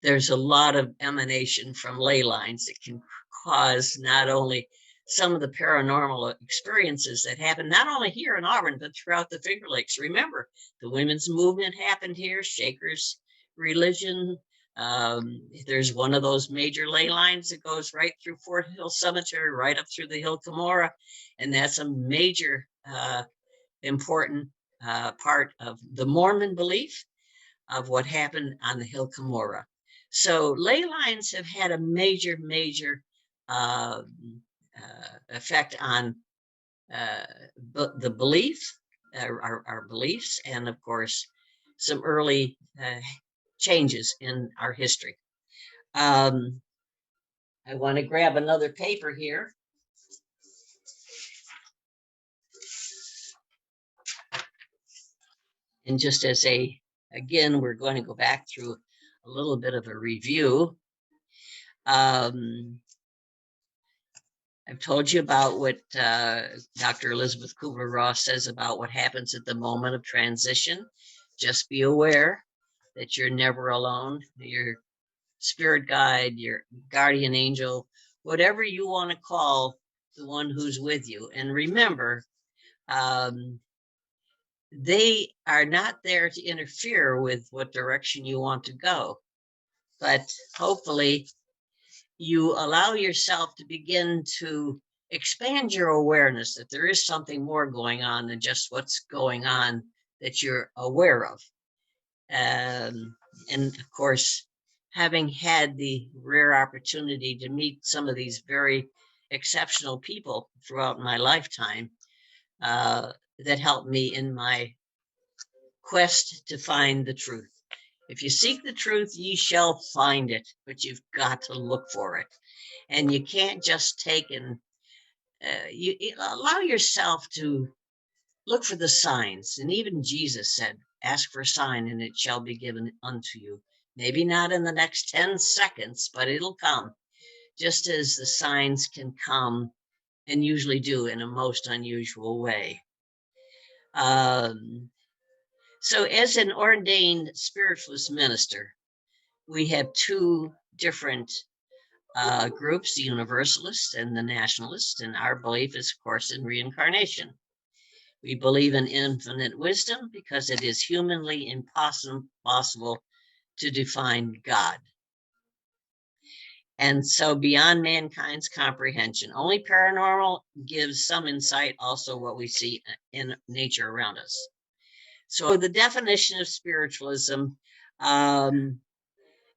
there's a lot of emanation from ley lines that can cause not only some of the paranormal experiences that happen, not only here in Auburn, but throughout the Finger Lakes. Remember, the women's movement happened here, Shakers religion. There's one of those major ley lines that goes right through Fort Hill Cemetery, right up through the Hill Cumorah. And that's a major important part of the Mormon belief of what happened on the Hill Cumorah. So ley lines have had a major effect on the belief, our beliefs, and of course, some early changes in our history. I want to grab another paper here. And just as again, we're going to go back through a little bit of a review. I've told you about what Dr. Elizabeth Kubler-Ross says about what happens at the moment of transition. Just be aware that you're never alone. Your spirit guide, your guardian angel, whatever you want to call the one who's with you. And remember, they are not there to interfere with what direction you want to go. But hopefully you allow yourself to begin to expand your awareness that there is something more going on than just what's going on that you're aware of. And of course, having had the rare opportunity to meet some of these very exceptional people throughout my lifetime, that helped me in my quest to find the truth. If you seek the truth, ye shall find it, but you've got to look for it. And you can't just take and you allow yourself to look for the signs. And even Jesus said, ask for a sign and it shall be given unto you. Maybe not in the next 10 seconds, but it'll come. Just as the signs can come and usually do in a most unusual way. So as an ordained spiritualist minister, we have 2 different groups, the Universalists and the Nationalists, and our belief is, of course, in reincarnation. We believe in infinite wisdom because it is humanly impossible to define God. And so beyond mankind's comprehension, only paranormal gives some insight, also what we see in nature around us. So the definition of spiritualism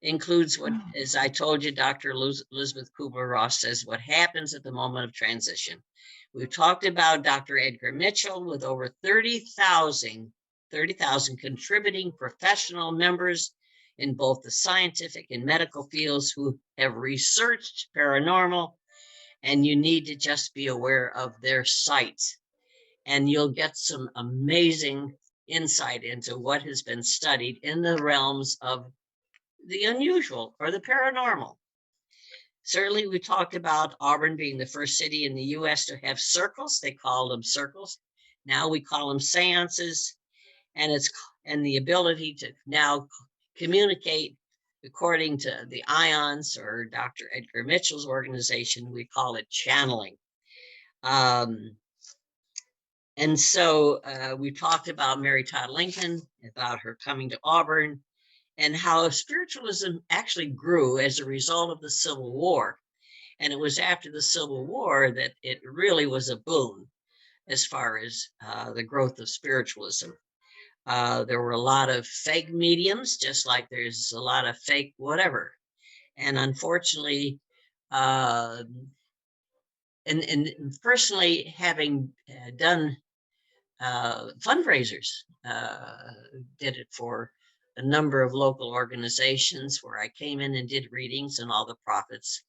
includes what, as I told you, Dr. Elizabeth Kubler-Ross says, what happens at the moment of transition. We've talked about Dr. Edgar Mitchell with over 30,000 contributing professional members in both the scientific and medical fields who have researched paranormal, and you need to just be aware of their sites, and you'll get some amazing insight into what has been studied in the realms of the unusual or the paranormal. Certainly, we talked about Auburn being the first city in the U.S. to have circles. They called them circles. Now we call them seances, and the ability to now communicate according to the ions, or Dr. Edgar Mitchell's organization, we call it channeling. And so we talked about Mary Todd Lincoln, about her coming to Auburn, and how spiritualism actually grew as a result of the Civil War. And it was after the Civil War that it really was a boon as far as the growth of spiritualism. There were a lot of fake mediums, just like there's a lot of fake whatever. And unfortunately, and personally having done fundraisers, did it for a number of local organizations where I came in and did readings, and all the profits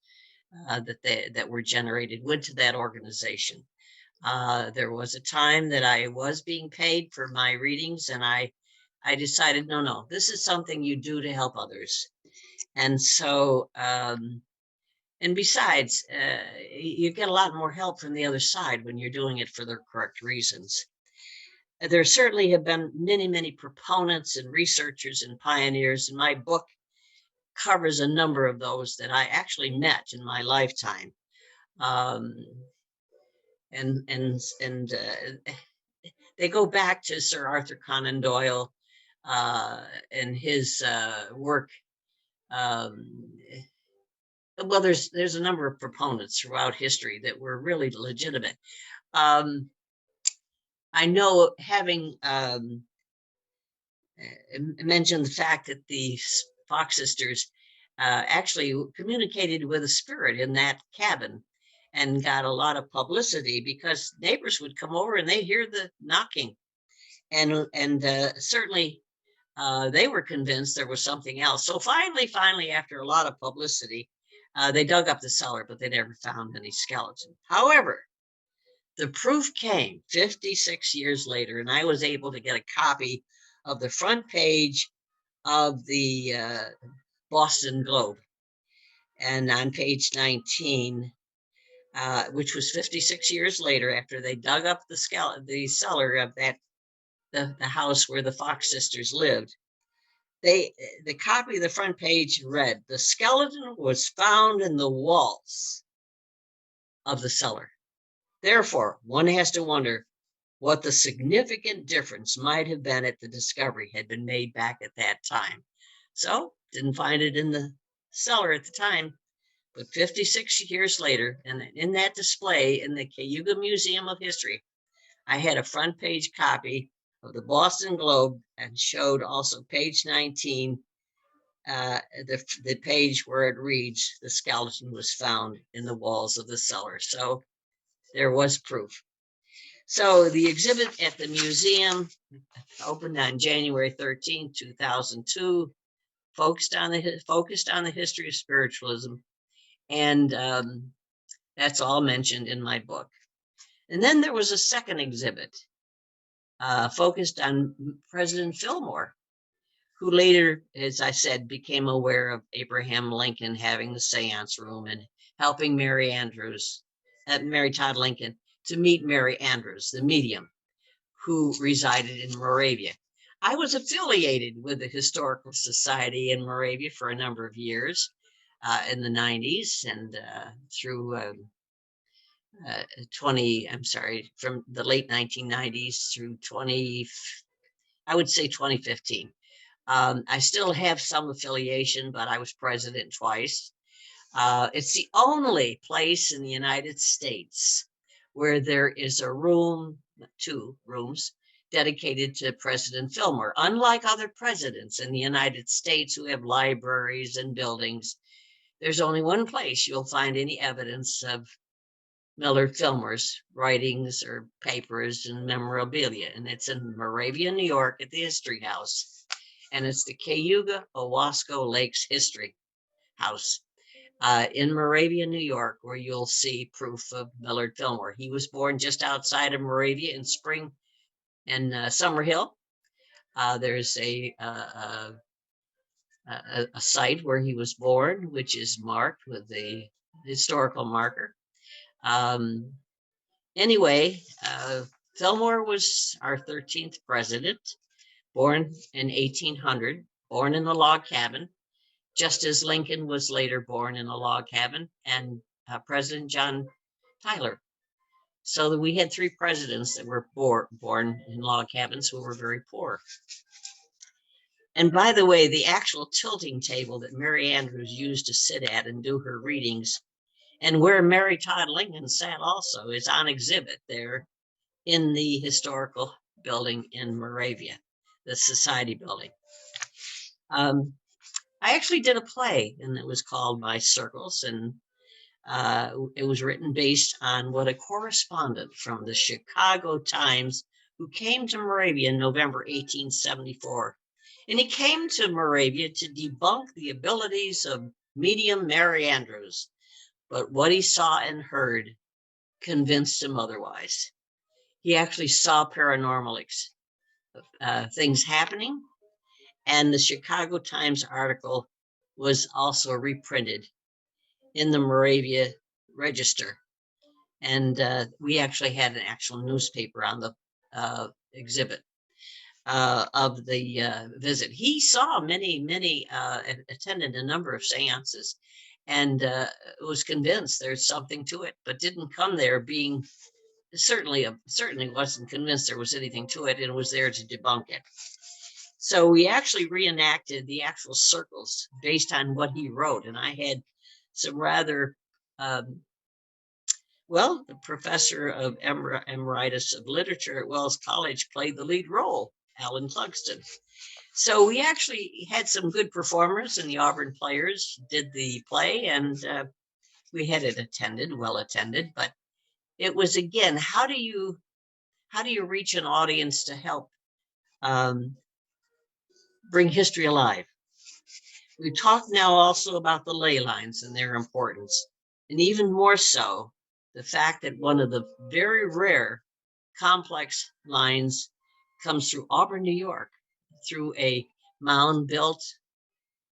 that were generated went to that organization. There was a time that I was being paid for my readings, and I decided, no, this is something you do to help others. And so, and besides, you get a lot more help from the other side when you're doing it for the correct reasons. There certainly have been many proponents and researchers and pioneers, and my book covers a number of those that I actually met in my lifetime. They go back to Sir Arthur Conan Doyle and his work. Well, there's a number of proponents throughout history that were really legitimate. I know, having mentioned the fact that the Fox sisters actually communicated with a spirit in that cabin and got a lot of publicity because neighbors would come over and they hear the knocking, and certainly they were convinced there was something else. So finally, after a lot of publicity, they dug up the cellar, but they never found any skeleton. However, the proof came 56 years later, and I was able to get a copy of the front page of the Boston Globe. And on page 19, which was 56 years later, after they dug up the cellar of the house where the Fox sisters lived, the copy of the front page read, "The skeleton was found in the walls of the cellar." Therefore, one has to wonder what the significant difference might have been if the discovery had been made back at that time. So, didn't find it in the cellar at the time, but 56 years later, and in that display in the Cayuga Museum of History, I had a front page copy of the Boston Globe and showed also page 19, the page where it reads, "The skeleton was found in the walls of the cellar." So there was proof. So the exhibit at the museum opened on January 13, 2002, focused on the history of spiritualism, and that's all mentioned in my book. And then there was a second exhibit focused on President Fillmore, who later, as I said, became aware of Abraham Lincoln having the seance room and helping Mary Todd Lincoln to meet Mary Andrews, the medium, who resided in Moravia. I was affiliated with the Historical Society in Moravia for a number of years in the 90s and through from the late 1990s through 2015. I still have some affiliation, but I was president twice. It's the only place in the United States where there is a room, 2 rooms, dedicated to President Fillmore. Unlike other presidents in the United States who have libraries and buildings, there's only one place you'll find any evidence of Millard Fillmore's writings or papers and memorabilia, and it's in Moravia, New York, at the History House, and it's the Cayuga Owasco Lakes History House in Moravia, New York, where you'll see proof of Millard Fillmore. He was born just outside of Moravia in Spring and Summerhill. There's a site where he was born, which is marked with a historical marker. Anyway, Fillmore was our 13th president, born in 1800, born in a log cabin, just as Lincoln was later born in a log cabin, and President John Tyler. So that we had 3 presidents that were born in log cabins who were very poor. And by the way, the actual tilting table that Mary Andrews used to sit at and do her readings, and where Mary Todd Lincoln sat also, is on exhibit there in the historical building in Moravia, the Society building. I actually did a play, and it was called My Circles, and it was written based on what a correspondent from the Chicago Times, who came to Moravia in November 1874. And he came to Moravia to debunk the abilities of medium Mary Andrews, but what he saw and heard convinced him otherwise. He actually saw paranormal things happening, and the Chicago Times article was also reprinted in the Moravia Register. And we actually had an actual newspaper on the exhibit of the visit. He saw many, attended a number of seances, and was convinced there's something to it, but didn't come there being certainly wasn't convinced there was anything to it, and was there to debunk it. So we actually reenacted the actual circles based on what he wrote, and I had some rather well, the professor of emeritus of literature at Wells College played the lead role, Alan Clugston. So we actually had some good performers, and the Auburn players did the play, and we had it well attended. But it was, again, how do you reach an audience to help bring history alive? We talk now also about the ley lines and their importance, and even more so, the fact that one of the very rare complex lines comes through Auburn, New York, through a mound built,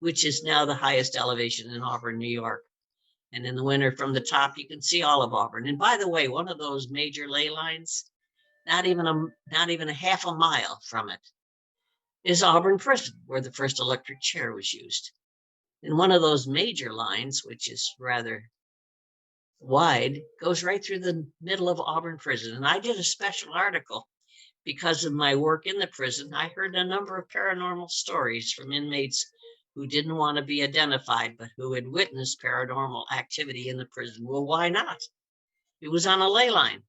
which is now the highest elevation in Auburn, New York. And in the winter, from the top, you can see all of Auburn. And by the way, one of those major ley lines, not even a half a mile from it, is Auburn Prison, where the first electric chair was used. And one of those major lines, which is rather wide, goes right through the middle of Auburn Prison. And I did a special article because of my work in the prison. I heard a number of paranormal stories from inmates who didn't want to be identified, but who had witnessed paranormal activity in the prison. Well, why not? It was on a ley line.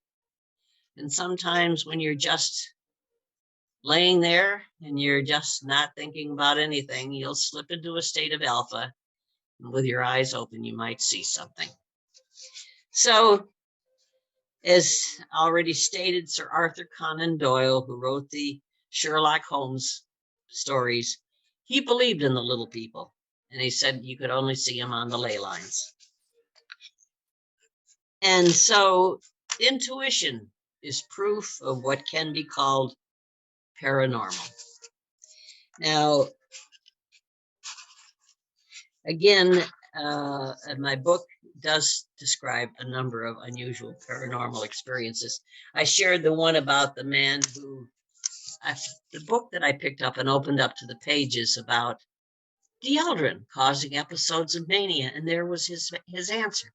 And sometimes when you're just laying there and you're just not thinking about anything, you'll slip into a state of alpha. And with your eyes open, you might see something. So, as already stated, Sir Arthur Conan Doyle, who wrote the Sherlock Holmes stories, he believed in the little people, and he said you could only see them on the ley lines. And so intuition is proof of what can be called paranormal. Now, again, my book does describe a number of unusual paranormal experiences. I shared the one about the man who, the book that I picked up and opened up to the pages about Dieldrin causing episodes of mania, and there was his answer.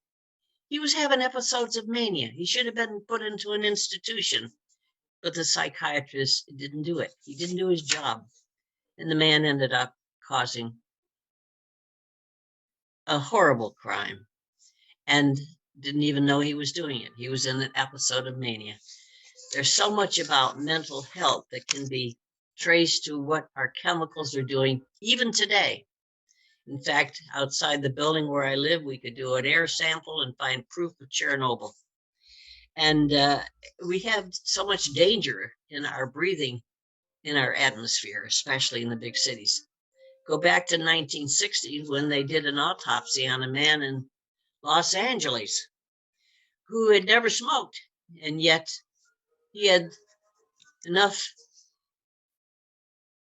He was having episodes of mania. He should have been put into an institution, but the psychiatrist didn't do it. He didn't do his job, and the man ended up causing a horrible crime. and didn't even know he was doing it. He was in an episode of mania. There's so much about mental health that can be traced to what our chemicals are doing even today. In fact, outside the building where I live, we could do an air sample and find proof of Chernobyl. And we have so much danger in our breathing, in our atmosphere, especially in the big cities. Go back to 1960 when they did an autopsy on a man in Los Angeles who had never smoked, and yet he had enough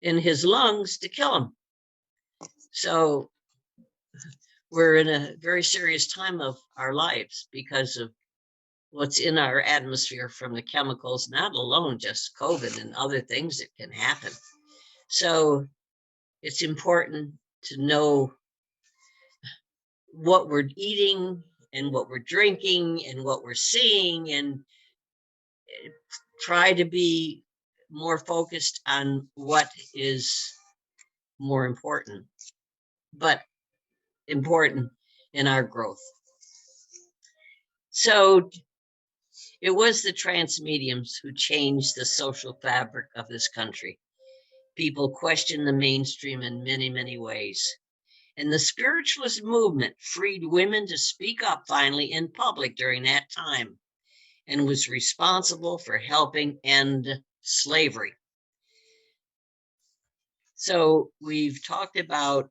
in his lungs to kill him. So we're in a very serious time of our lives because of what's in our atmosphere from the chemicals, not alone just COVID and other things that can happen. So it's important to know what we're eating and what we're drinking and what we're seeing, and try to be more focused on what is more important, but important in our growth. So it was the trans mediums who changed the social fabric of this country. People questioned the mainstream in many, many ways. And the spiritualist movement freed women to speak up finally in public during that time and was responsible for helping end slavery. So we've talked about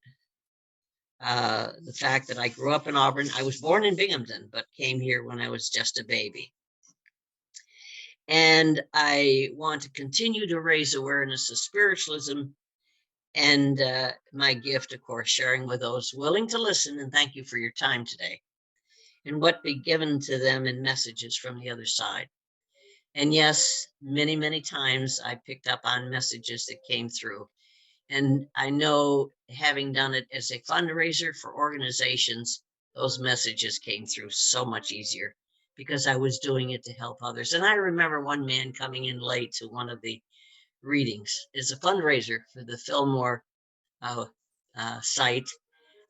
the fact that I grew up in Auburn. I was born in Binghamton, but came here when I was just a baby. And I want to continue to raise awareness of spiritualism, and my gift, of course, sharing with those willing to listen. And thank you for your time today, and what be given to them in messages from the other side. And yes, many, many times I picked up on messages that came through. And I know, having done it as a fundraiser for organizations, those messages came through so much easier because I was doing it to help others. And I remember one man coming in late to one of the readings as a fundraiser for the Fillmore site.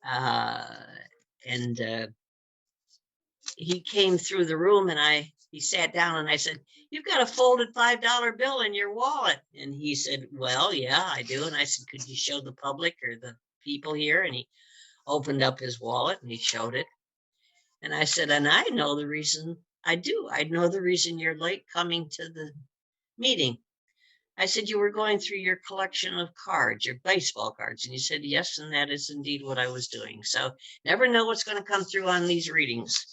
And he came through the room, and he sat down, and I said, "You've got a folded $5 bill in your wallet." And he said, "Well, yeah, I do." And I said, "Could you show the public or the people here?" And he opened up his wallet and he showed it. And I said, "And I know the reason I do. I know the reason you're late coming to the meeting." I said, "You were going through your collection of cards, your baseball cards." And he said, "Yes, and that is indeed what I was doing." So never know what's going to come through on these readings.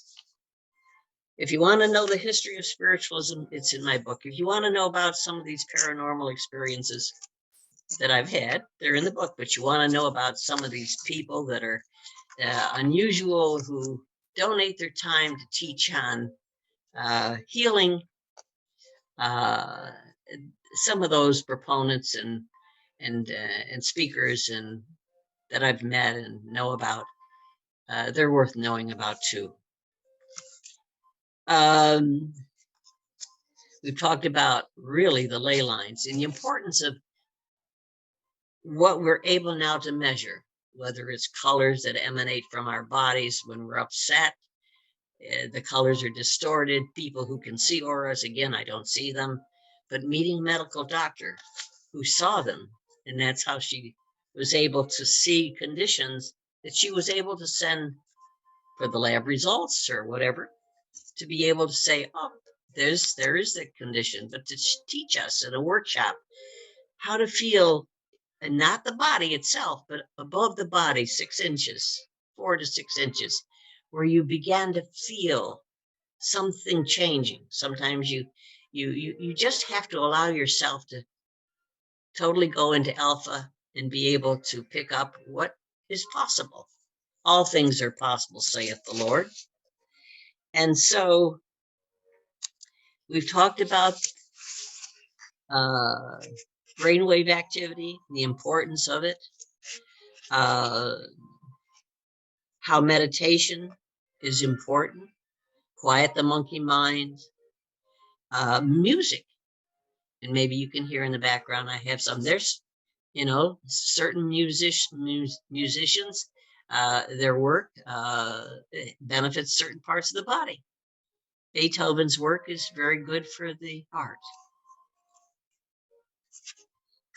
If you want to know the history of spiritualism, it's in my book. If you want to know about some of these paranormal experiences that I've had, they're in the book. But you want to know about some of these people that are unusual, who donate their time to teach on healing, some of those proponents and speakers and that I've met and know about, they're worth knowing about too. We've talked about really the ley lines and the importance of what we're able now to measure, whether it's colors that emanate from our bodies when we're upset. The colors are distorted. People who can see auras, again, I don't see them, but meeting a medical doctor who saw them, and that's how she was able to see conditions that she was able to send for the lab results or whatever, to be able to say, "Oh, there is that condition," but to teach us in a workshop how to feel, and not the body itself, but above the body, 6 inches, 4 to 6 inches, where you began to feel something changing. Sometimes you just have to allow yourself to totally go into alpha and be able to pick up what is possible. All things are possible, saith the Lord. And so we've talked about brainwave activity, the importance of it, how meditation is important, quiet the monkey mind, music. And maybe you can hear in the background, I have some, there's, certain musicians Their work benefits certain parts of the body. Beethoven's work is very good for the heart.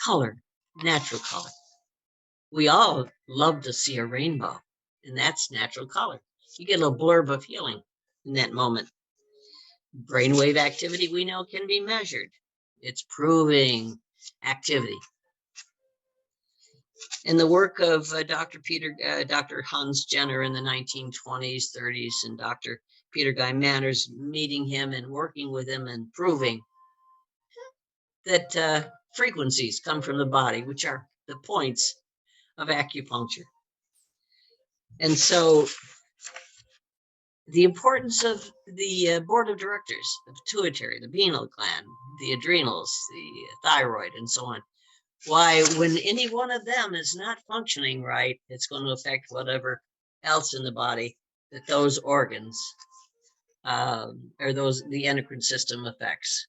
Color, natural color. We all love to see a rainbow, and that's natural color. You get a little blurb of healing in that moment. Brainwave activity we know can be measured. It's proving activity. In the work of Dr. Hans Jenner in the 1920s, 30s, and Dr. Peter Guy Manners, meeting him and working with him and proving that frequencies come from the body, which are the points of acupuncture. And so the importance of the board of directors, the pituitary, the pineal gland, the adrenals, the thyroid, and so on. Why, when any one of them is not functioning right, it's going to affect whatever else in the body that those organs or the endocrine system affects.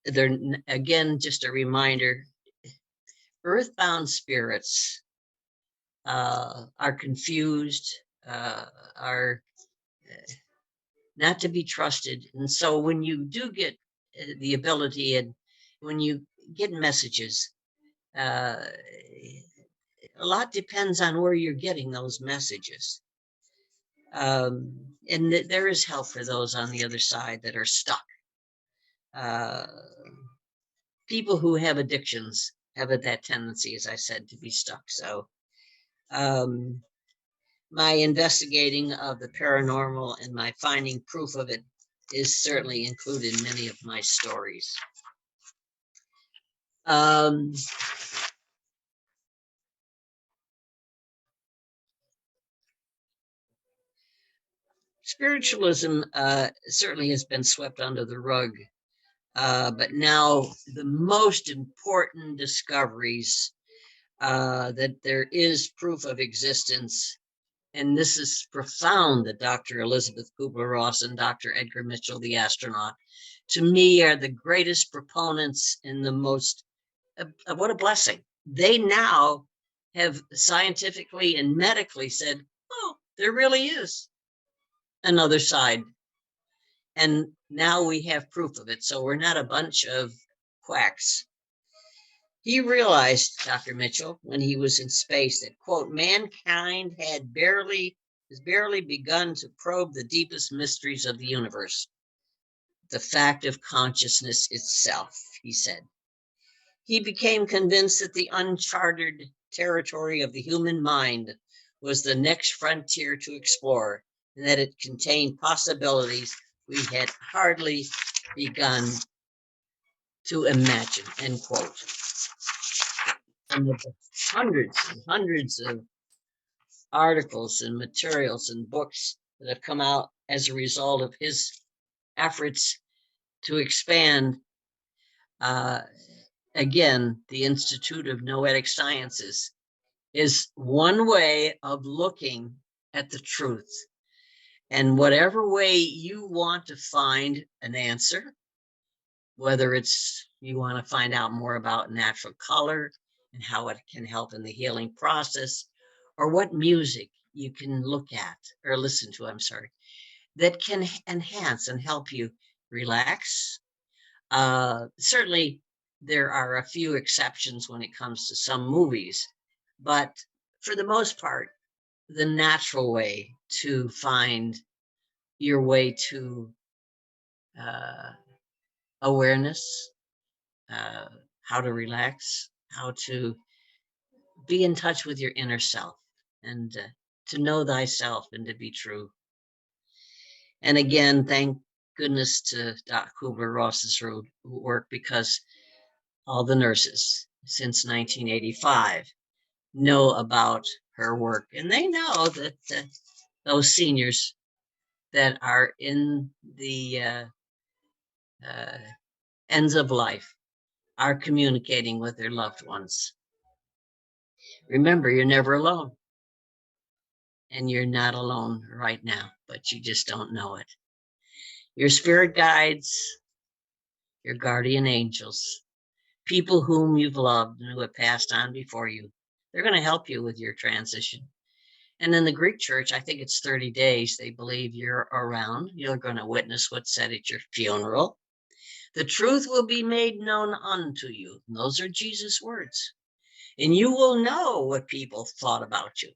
There, again, just a reminder, earthbound spirits are confused, are not to be trusted. And so when you do get the ability and when you get messages, a lot depends on where you're getting those messages. And there is help for those on the other side that are stuck. People who have addictions have that tendency, as I said, to be stuck. So my investigating of the paranormal and my finding proof of it is certainly included in many of my stories. Spiritualism certainly has been swept under the rug, but now the most important discoveries that there is proof of existence, and this is profound, that Dr. Elizabeth Kubler-Ross and Dr. Edgar Mitchell, the astronaut, to me are the greatest proponents and the most, what a blessing. They now have scientifically and medically said, oh, there really is another side. And now we have proof of it. So we're not a bunch of quacks. He realized, Dr. Mitchell, when he was in space, that, quote, mankind had barely begun to probe the deepest mysteries of the universe, the fact of consciousness itself, he said. He became convinced that the uncharted territory of the human mind was the next frontier to explore, and that it contained possibilities we had hardly begun to imagine, end quote. And the hundreds and hundreds of articles and materials and books that have come out as a result of his efforts to expand, again, the Institute of Noetic Sciences is one way of looking at the truth. And whatever way you want to find an answer, whether it's you want to find out more about natural color and how it can help in the healing process, or what music you can look at or listen to, that can enhance and help you relax. Certainly, there are a few exceptions when it comes to some movies, but for the most part, the natural way to find your way to awareness, how to relax, how to be in touch with your inner self, and to know thyself and to be true. And again, thank goodness to Dr. Kubler-Ross's work, because all the nurses since 1985 know about her work, and they know that those seniors that are in the ends of life are communicating with their loved ones. Remember, you're never alone. And you're not alone right now, but you just don't know it. Your spirit guides, your guardian angels, people whom you've loved and who have passed on before you. They're going to help you with your transition. And in the Greek church, I think it's 30 days. They believe you're around. You're going to witness what's said at your funeral. The truth will be made known unto you. And those are Jesus' words. And you will know what people thought about you.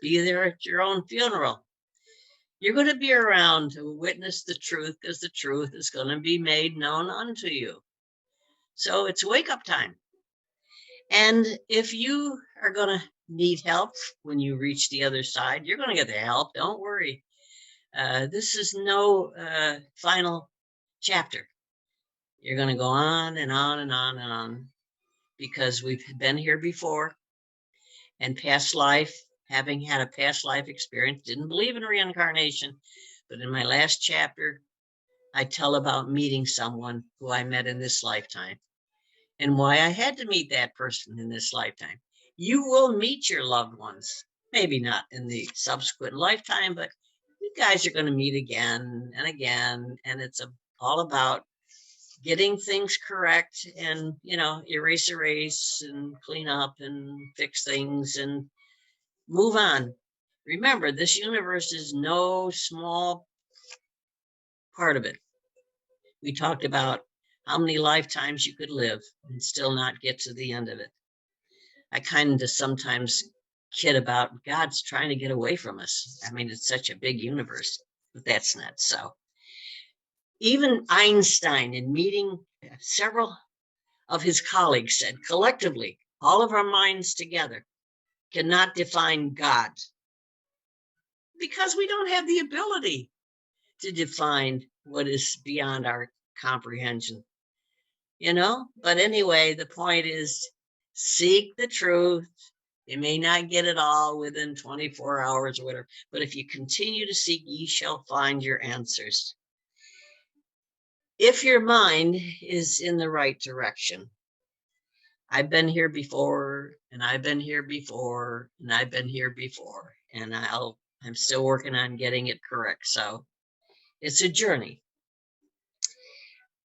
Be there at your own funeral. You're going to be around to witness the truth, because the truth is going to be made known unto you. So it's wake up time. And if you are going to need help when you reach the other side, you're going to get the help. Don't worry. This is no final chapter. You're going to go on and on and on and on, because we've been here before, and past life, having had a past life experience, didn't believe in reincarnation. But in my last chapter, I tell about meeting someone who I met in this lifetime, and why I had to meet that person in this lifetime. You will meet your loved ones, maybe not in the subsequent lifetime, but you guys are going to meet again and again. And it's all about getting things correct and, erase and clean up and fix things and move on. Remember, this universe is no small part of it. We talked about how many lifetimes you could live and still not get to the end of it. I kind of sometimes kid about God's trying to get away from us. I mean, it's such a big universe, but that's not so. Even Einstein, in meeting several of his colleagues, said collectively, all of our minds together cannot define God, because we don't have the ability to define what is beyond our comprehension. But anyway, the point is, seek the truth. You may not get it all within 24 hours or whatever, but if you continue to seek, ye shall find your answers. If your mind is in the right direction. I've been here before, and I've been here before, and I've been here before, and I'm still working on getting it correct. So it's a journey.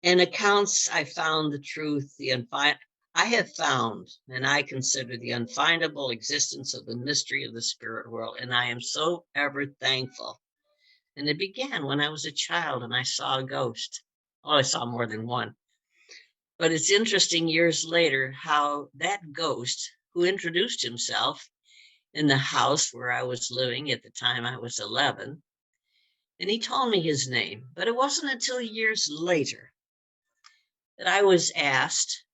In accounts, I found the truth, I have found, and I consider the unfindable existence of the mystery of the spirit world, and I am so ever thankful. And it began when I was a child and I saw a ghost. Oh, I saw more than one. But it's interesting years later how that ghost, who introduced himself in the house where I was living at the time I was 11, and he told me his name, but it wasn't until years later that I was asked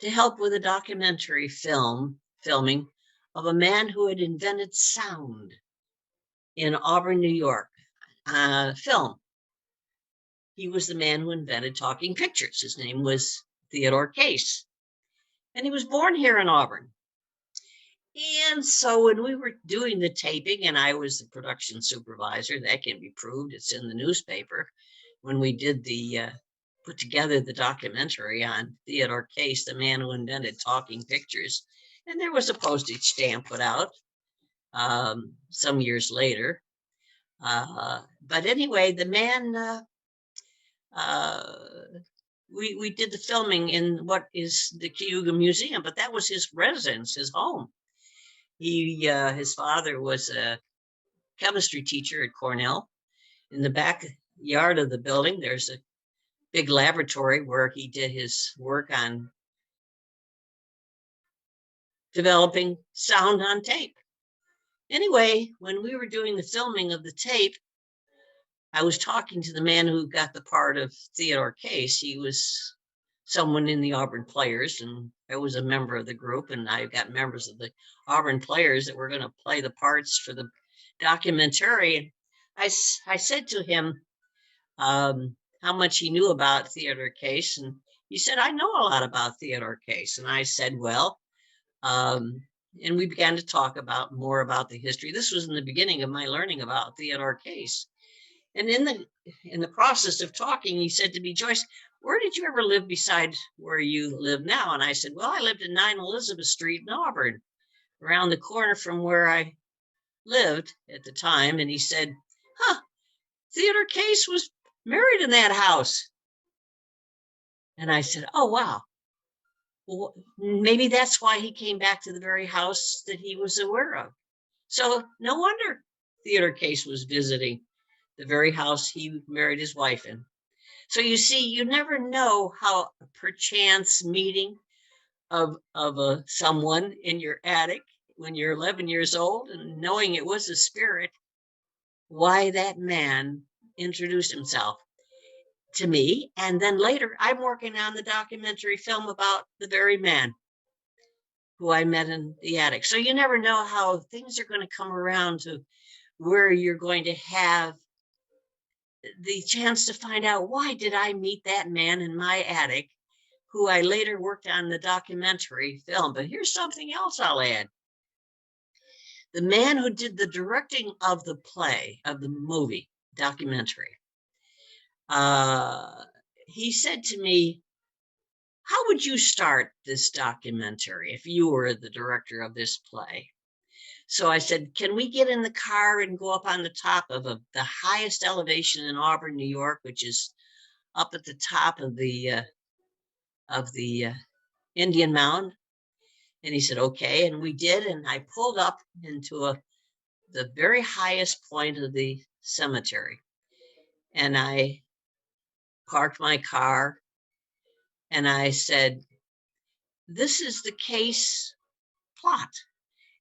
to help with a documentary filming of a man who had invented sound in Auburn, New York. Film. He was the man who invented talking pictures. His name was Theodore Case, and he was born here in Auburn. And so when we were doing the taping, and I was the production supervisor, that can be proved, it's in the newspaper, when we did put together the documentary on Theodore Case, the man who invented talking pictures. And there was a postage stamp put out some years later. But anyway, the man, we did the filming in what is the Cayuga Museum, but that was his residence, his home. His father was a chemistry teacher at Cornell. In the backyard of the building, there's a big laboratory where he did his work on developing sound on tape. Anyway, when we were doing the filming of the tape, I was talking to the man who got the part of Theodore Case. He was someone in the Auburn Players, and I was a member of the group, and I got members of the Auburn Players that were going to play the parts for the documentary. I said to him how much he knew about Theodore Case, and he said, I know a lot about Theodore Case. And I said, well, and we began to talk more about the history. This was in the beginning of my learning about Theodore Case. And in the process of talking, he said to me, Joyce, where did you ever live beside where you live now? And I said, well, I lived in 9 Elizabeth Street in Auburn, around the corner from where I lived at the time. And he said, Theodore Case was married in that house. And I said, oh, wow. Well, maybe that's why he came back to the very house that he was aware of. So no wonder Theodore Case was visiting the very house he married his wife in. So you see, you never know how a perchance meeting of someone in your attic when you're 11 years old and knowing it was a spirit, why that man introduced himself to me. And then later, I'm working on the documentary film about the very man who I met in the attic. So you never know how things are going to come around to where you're going to have the chance to find out, why did I meet that man in my attic, who I later worked on the documentary film. But here's something else I'll add. The man who did the directing of the play, of the movie documentary, he said to me, how would you start this documentary if you were the director of this play? So I said, can we get in the car and go up on the top of the highest elevation in Auburn, New York, which is up at the top of the Indian Mound? And he said, okay. And we did. And I pulled up into the very highest point of the cemetery. And I parked my car and I said, this is the Case plot.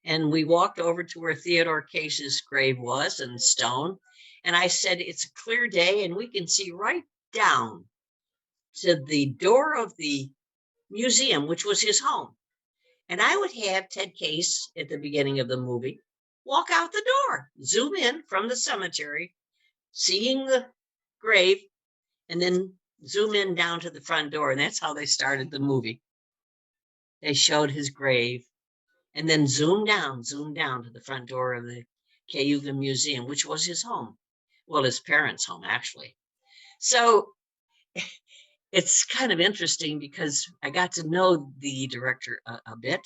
And we walked over to where Theodore Case's grave was in stone. And I said, it's a clear day and we can see right down to the door of the museum, which was his home. And I would have Ted Case at the beginning of the movie walk out the door, zoom in from the cemetery, seeing the grave, and then zoom in down to the front door. And that's how they started the movie. They showed his grave and then zoom down to the front door of the Cayuga Museum, which was his home. Well, his parents' home, actually. So it's kind of interesting because I got to know the director a bit,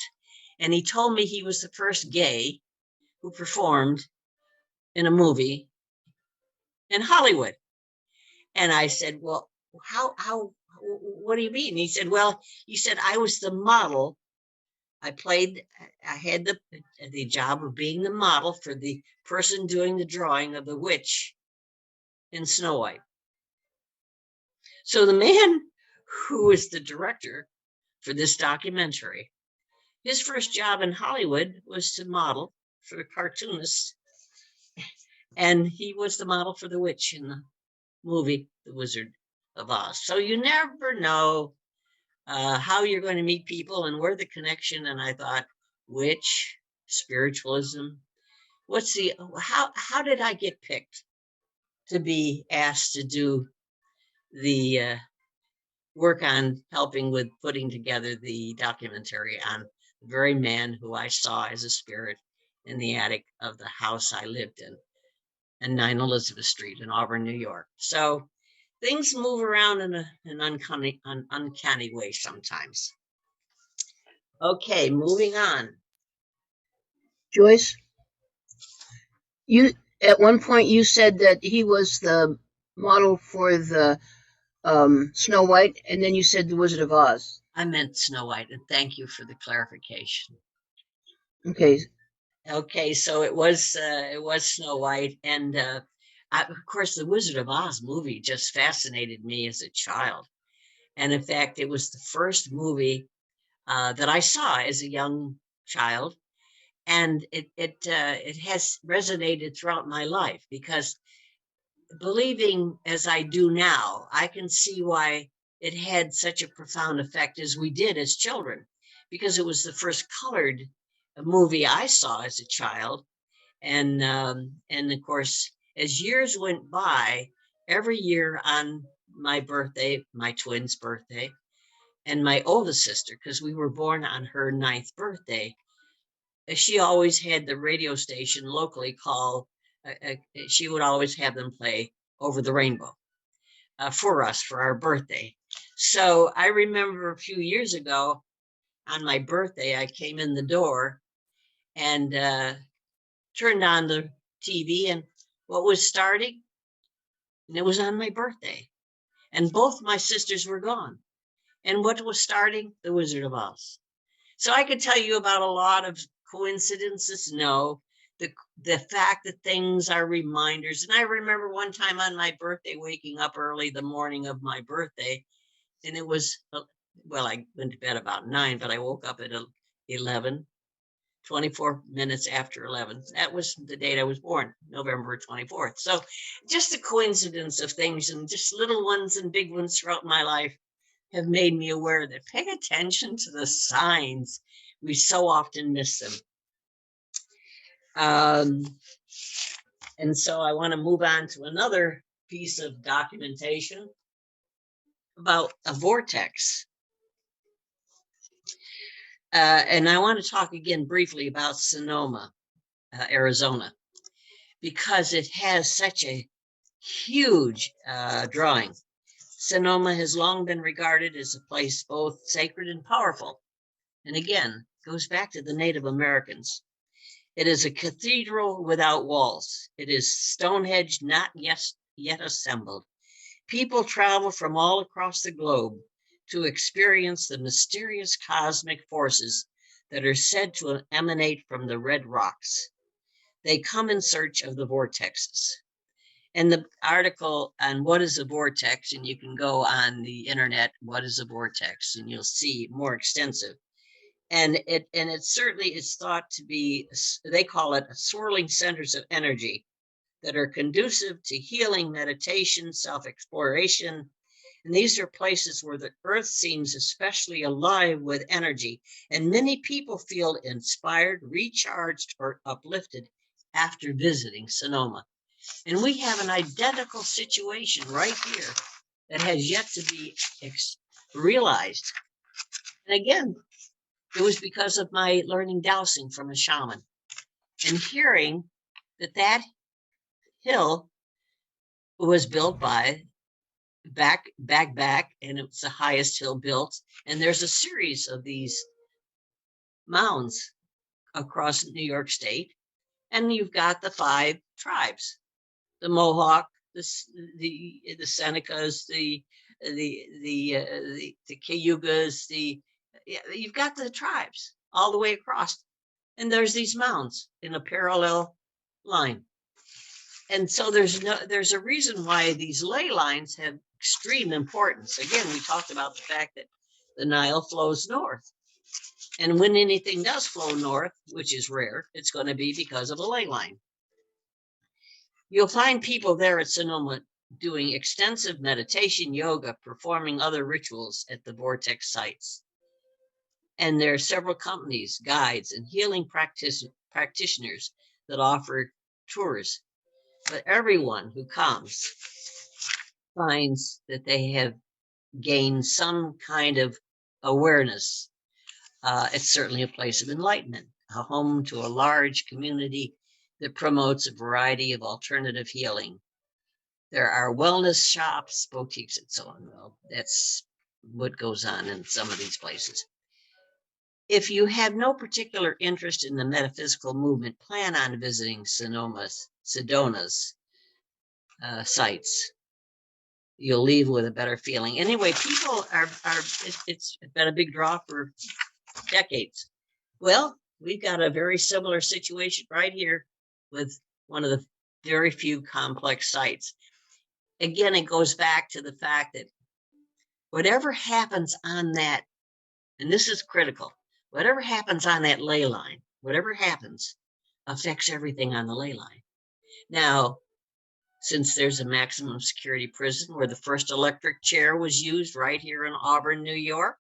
and he told me he was the first gay who performed in a movie in Hollywood. And I said, well, what do you mean? He said, well, I was the model. I had the job of being the model for the person doing the drawing of the witch in Snow White. So the man who is the director for this documentary, his first job in Hollywood was to model for cartoonists. And he was the model for the witch in the movie, The Wizard of Oz. So you never know how you're going to meet people and where the connection. And I thought, witch, spiritualism, how did I get picked to be asked to do the work on helping with putting together the documentary on the very man who I saw as a spirit in the attic of the house I lived in 9 Elizabeth Street in Auburn, New York. So things move around in an uncanny way sometimes. Okay, moving on. Joyce, you at one point you said that he was the model for the Snow White, and then you said the Wizard of Oz. I meant Snow White, and thank you for the clarification. Okay, so it was Snow White, and of course the Wizard of Oz movie just fascinated me as a child, and in fact it was the first movie that I saw as a young child, and it has resonated throughout my life, because believing as I do now, I can see why it had such a profound effect as we did as children, because it was the first colored movie I saw as a child. And of course, as years went by, every year on my birthday, my twin's birthday, and my oldest sister, because we were born on her 9th birthday, she always had the radio station locally call, she would always have them play Over the Rainbow for us for our birthday. So I remember a few years ago on my birthday, I came in the door and turned on the TV, and what was starting? And it was on my birthday. And both my sisters were gone. And what was starting? The Wizard of Oz. So I could tell you about a lot of coincidences. No, the fact that things are reminders. And I remember one time on my birthday, waking up early the morning of my birthday, and it was, well, I went to bed about 9, but I woke up at 11, 24 minutes after 11. That was the date I was born, November 24th. So just a coincidence of things, and just little ones and big ones throughout my life have made me aware that pay attention to the signs. We so often miss them. And so I want to move on to another piece of documentation about a vortex. And I want to talk again briefly about Sonoma, Arizona, because it has such a huge drawing. Sonoma has long been regarded as a place both sacred and powerful. And again, goes back to the Native Americans. It is a cathedral without walls. It is Stonehenge not yet assembled. People travel from all across the globe to experience the mysterious cosmic forces that are said to emanate from the red rocks. They come in search of the vortexes. And the article on what is a vortex, and you can go on the internet, what is a vortex, and you'll see more extensive. And it certainly is thought to be, they call it swirling centers of energy that are conducive to healing, meditation, self-exploration. And these are places where the earth seems especially alive with energy. And many people feel inspired, recharged, or uplifted after visiting Sonoma. And we have an identical situation right here that has yet to be realized. And again, it was because of my learning dowsing from a shaman and hearing that hill was built by back, and it's the highest hill built. And there's a series of these mounds across New York State. And you've got the 5 tribes, the Mohawk, the Senecas, the Cayugas, you've got the tribes all the way across. And there's these mounds in a parallel line. And so there's a reason why these ley lines have extreme importance. Again, we talked about the fact that the Nile flows north. And when anything does flow north, which is rare, it's going to be because of a ley line. You'll find people there at Sonoma doing extensive meditation, yoga, performing other rituals at the vortex sites. And there are several companies, guides, and healing practitioners that offer tours. But everyone who comes finds that they have gained some kind of awareness. It's certainly a place of enlightenment, a home to a large community that promotes a variety of alternative healing. There are wellness shops, boutiques, and so on. Well, that's what goes on in some of these places. If you have no particular interest in the metaphysical movement, plan on visiting Sedona's sites. You'll leave with a better feeling. Anyway, people it's been a big draw for decades. Well, we've got a very similar situation right here with one of the very few complex sites. Again, it goes back to the fact that whatever happens on that, and this is critical, whatever happens on that ley line, whatever happens, affects everything on the ley line. Now, since there's a maximum security prison where the first electric chair was used right here in Auburn, New York,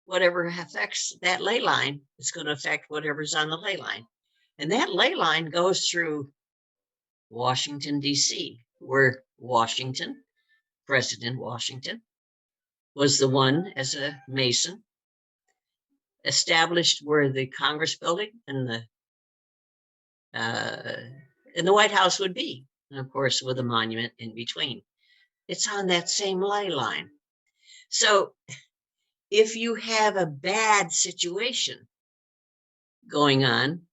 whatever affects that ley line is going to affect whatever's on the ley line. And that ley line goes through Washington, D.C., where President Washington, was the one as a Mason, established where the Congress building and the White House would be, and of course with a monument in between. It's on that same ley line. So if you have a bad situation going on,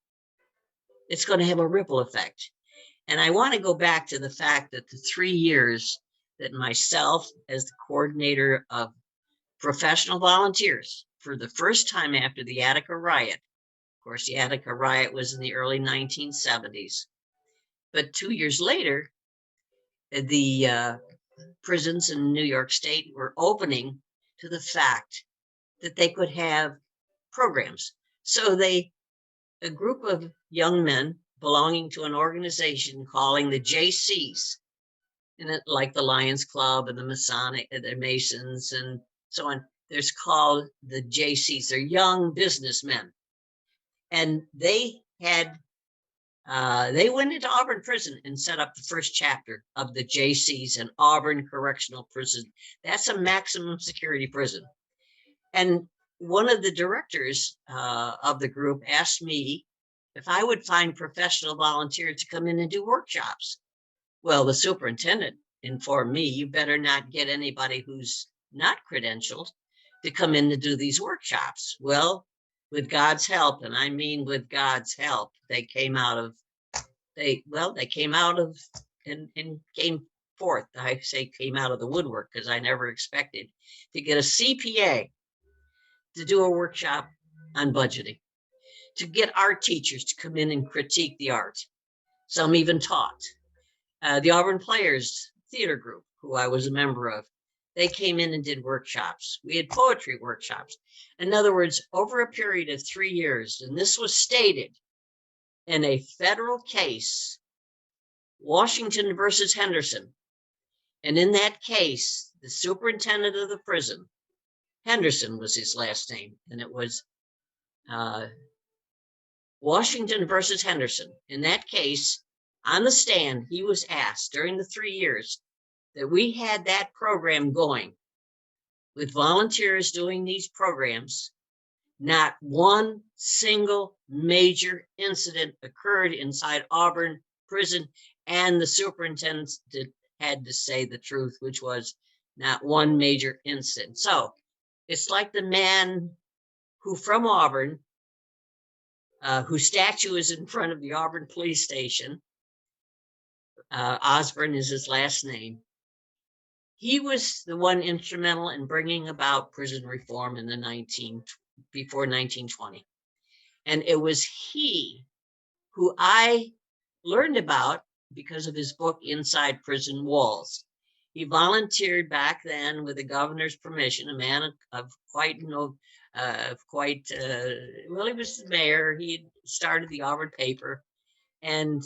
it's going to have a ripple effect. And I want to go back to the fact that the 3 years that myself, as the coordinator of professional volunteers for the first time after the Attica riot. Of course, the Attica riot was in the early 1970s. But 2 years later, the prisons in New York State were opening to the fact that they could have programs. So a group of young men belonging to an organization calling the JCs, and like the Lions Club and the Masons and so on. There's called the JCs. They're young businessmen, and they went into Auburn Prison and set up the first chapter of the JCs and Auburn Correctional Prison. That's a maximum security prison. And one of the directors of the group asked me if I would find professional volunteers to come in and do workshops. Well, the superintendent informed me, you better not get anybody who's not credentialed to come in to do these workshops. Well, with God's help, and I mean with God's help, they came out and came forth. I say came out of the woodwork because I never expected to get a CPA to do a workshop on budgeting, to get art teachers to come in and critique the art. Some even taught. The Auburn Players Theater Group, who I was a member of, they came in and did workshops. We had poetry workshops. In other words, over a period of 3 years, and this was stated in a federal case, Washington versus Henderson. And in that case, the superintendent of the prison, Henderson was his last name, and it was Washington versus Henderson. In that case, on the stand, he was asked during the 3 years that we had that program going with volunteers doing these programs, not one single major incident occurred inside Auburn Prison, and the superintendent had to say the truth, which was not one major incident. So it's like the man who from Auburn, whose statue is in front of the Auburn police station. Osborne is his last name. He was the one instrumental in bringing about prison reform in before 1920. And it was he who I learned about because of his book, Inside Prison Walls. He volunteered back then with the governor's permission, a man of quite, he was the mayor. He had started the Auburn paper, and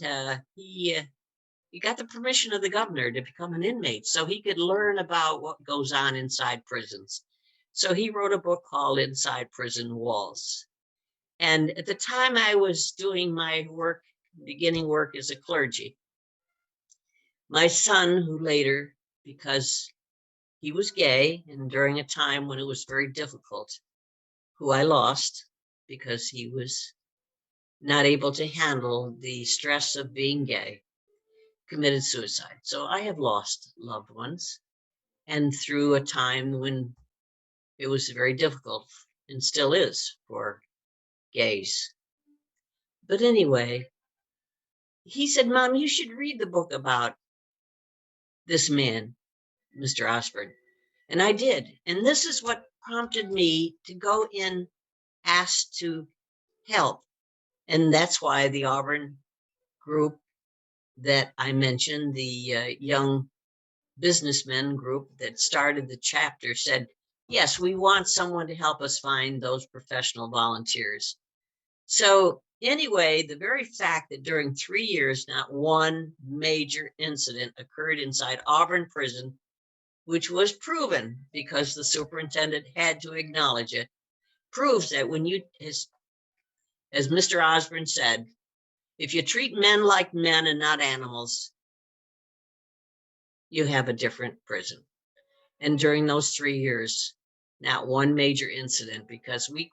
he got the permission of the governor to become an inmate so he could learn about what goes on inside prisons. So he wrote a book called Inside Prison Walls. And at the time I was doing my work, beginning work as a clergy, my son, who later, because he was gay and during a time when it was very difficult, who I lost because he was not able to handle the stress of being gay, committed suicide. So I have lost loved ones, and through a time when it was very difficult and still is for gays. But anyway, he said, Mom, you should read the book about this man, Mr. Osborne. And I did. And this is what prompted me to go in, ask to help. And that's why the Auburn group that I mentioned, the young businessmen group that started the chapter, said, yes, we want someone to help us find those professional volunteers. So anyway, the very fact that during 3 years, not one major incident occurred inside Auburn Prison, which was proven because the superintendent had to acknowledge it, proves that when you, as Mr. Osborne said, if you treat men like men and not animals, you have a different prison. And during those 3 years, not one major incident, because we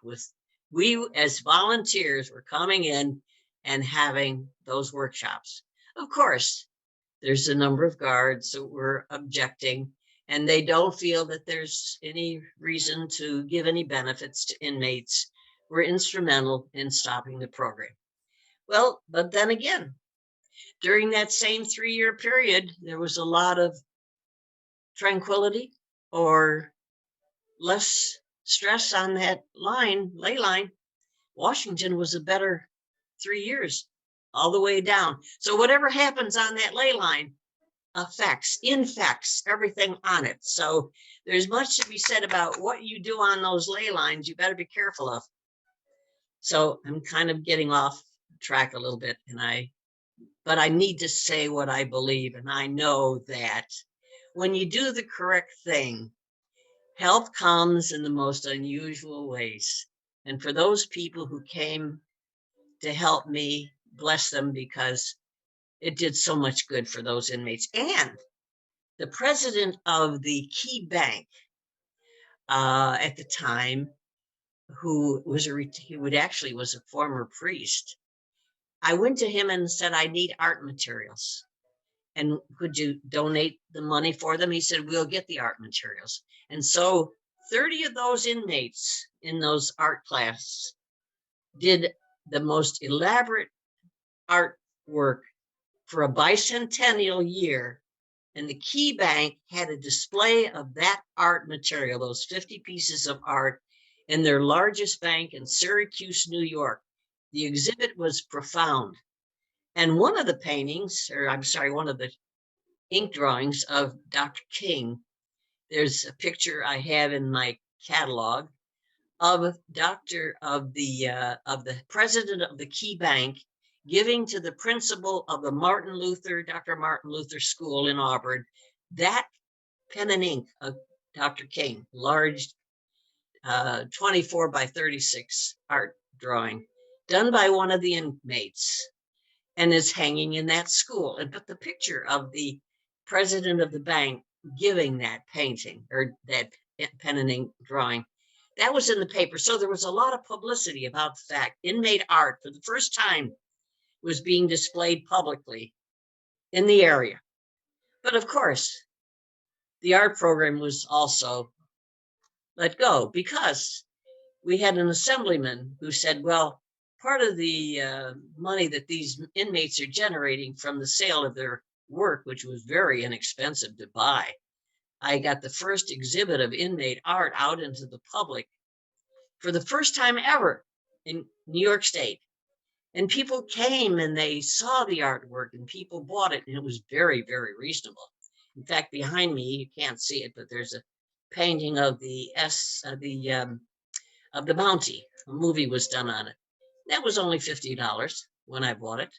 as volunteers were coming in and having those workshops. Of course, there's a number of guards that were objecting, and they don't feel that there's any reason to give any benefits to inmates. We're instrumental in stopping the program. Well, but then again, during that same 3-year period, there was a lot of tranquility or less stress on that ley line, Washington was a better 3 years all the way down. So whatever happens on that ley line infects everything on it. So there's much to be said about what you do on those ley lines. You better be careful of. So I'm kind of getting off track a little bit, but I need to say what I believe. And I know that when you do the correct thing, help comes in the most unusual ways. And for those people who came to help me, bless them, because it did so much good for those inmates. And the president of the Key Bank at the time, who was was a former priest, I went to him and said, I need art materials. And could you donate the money for them? He said, we'll get the art materials. And so 30 of those inmates in those art classes did the most elaborate artwork for a bicentennial year. And the Key Bank had a display of that art material, those 50 pieces of art, in their largest bank in Syracuse, New York. The exhibit was profound. And one of the paintings, or I'm sorry, one of the ink drawings of Dr. King, there's a picture I have in my catalog of the president of the Key Bank giving to the principal of the Dr. Martin Luther School in Auburn, that pen and ink of Dr. King, large 24 by 36 art drawing done by one of the inmates, and is hanging in that school. But the picture of the president of the bank giving that painting or that pen and ink drawing, that was in the paper. So there was a lot of publicity about the fact inmate art for the first time was being displayed publicly in the area. But of course, the art program was also let go because we had an assemblyman who said, well, part of the money that these inmates are generating from the sale of their work, which was very inexpensive to buy, I got the first exhibit of inmate art out into the public for the first time ever in New York State. And people came and they saw the artwork and people bought it, and it was very, very reasonable. In fact, behind me, you can't see it, but there's a painting of the Bounty. A movie was done on it. That was only $50 when I bought it.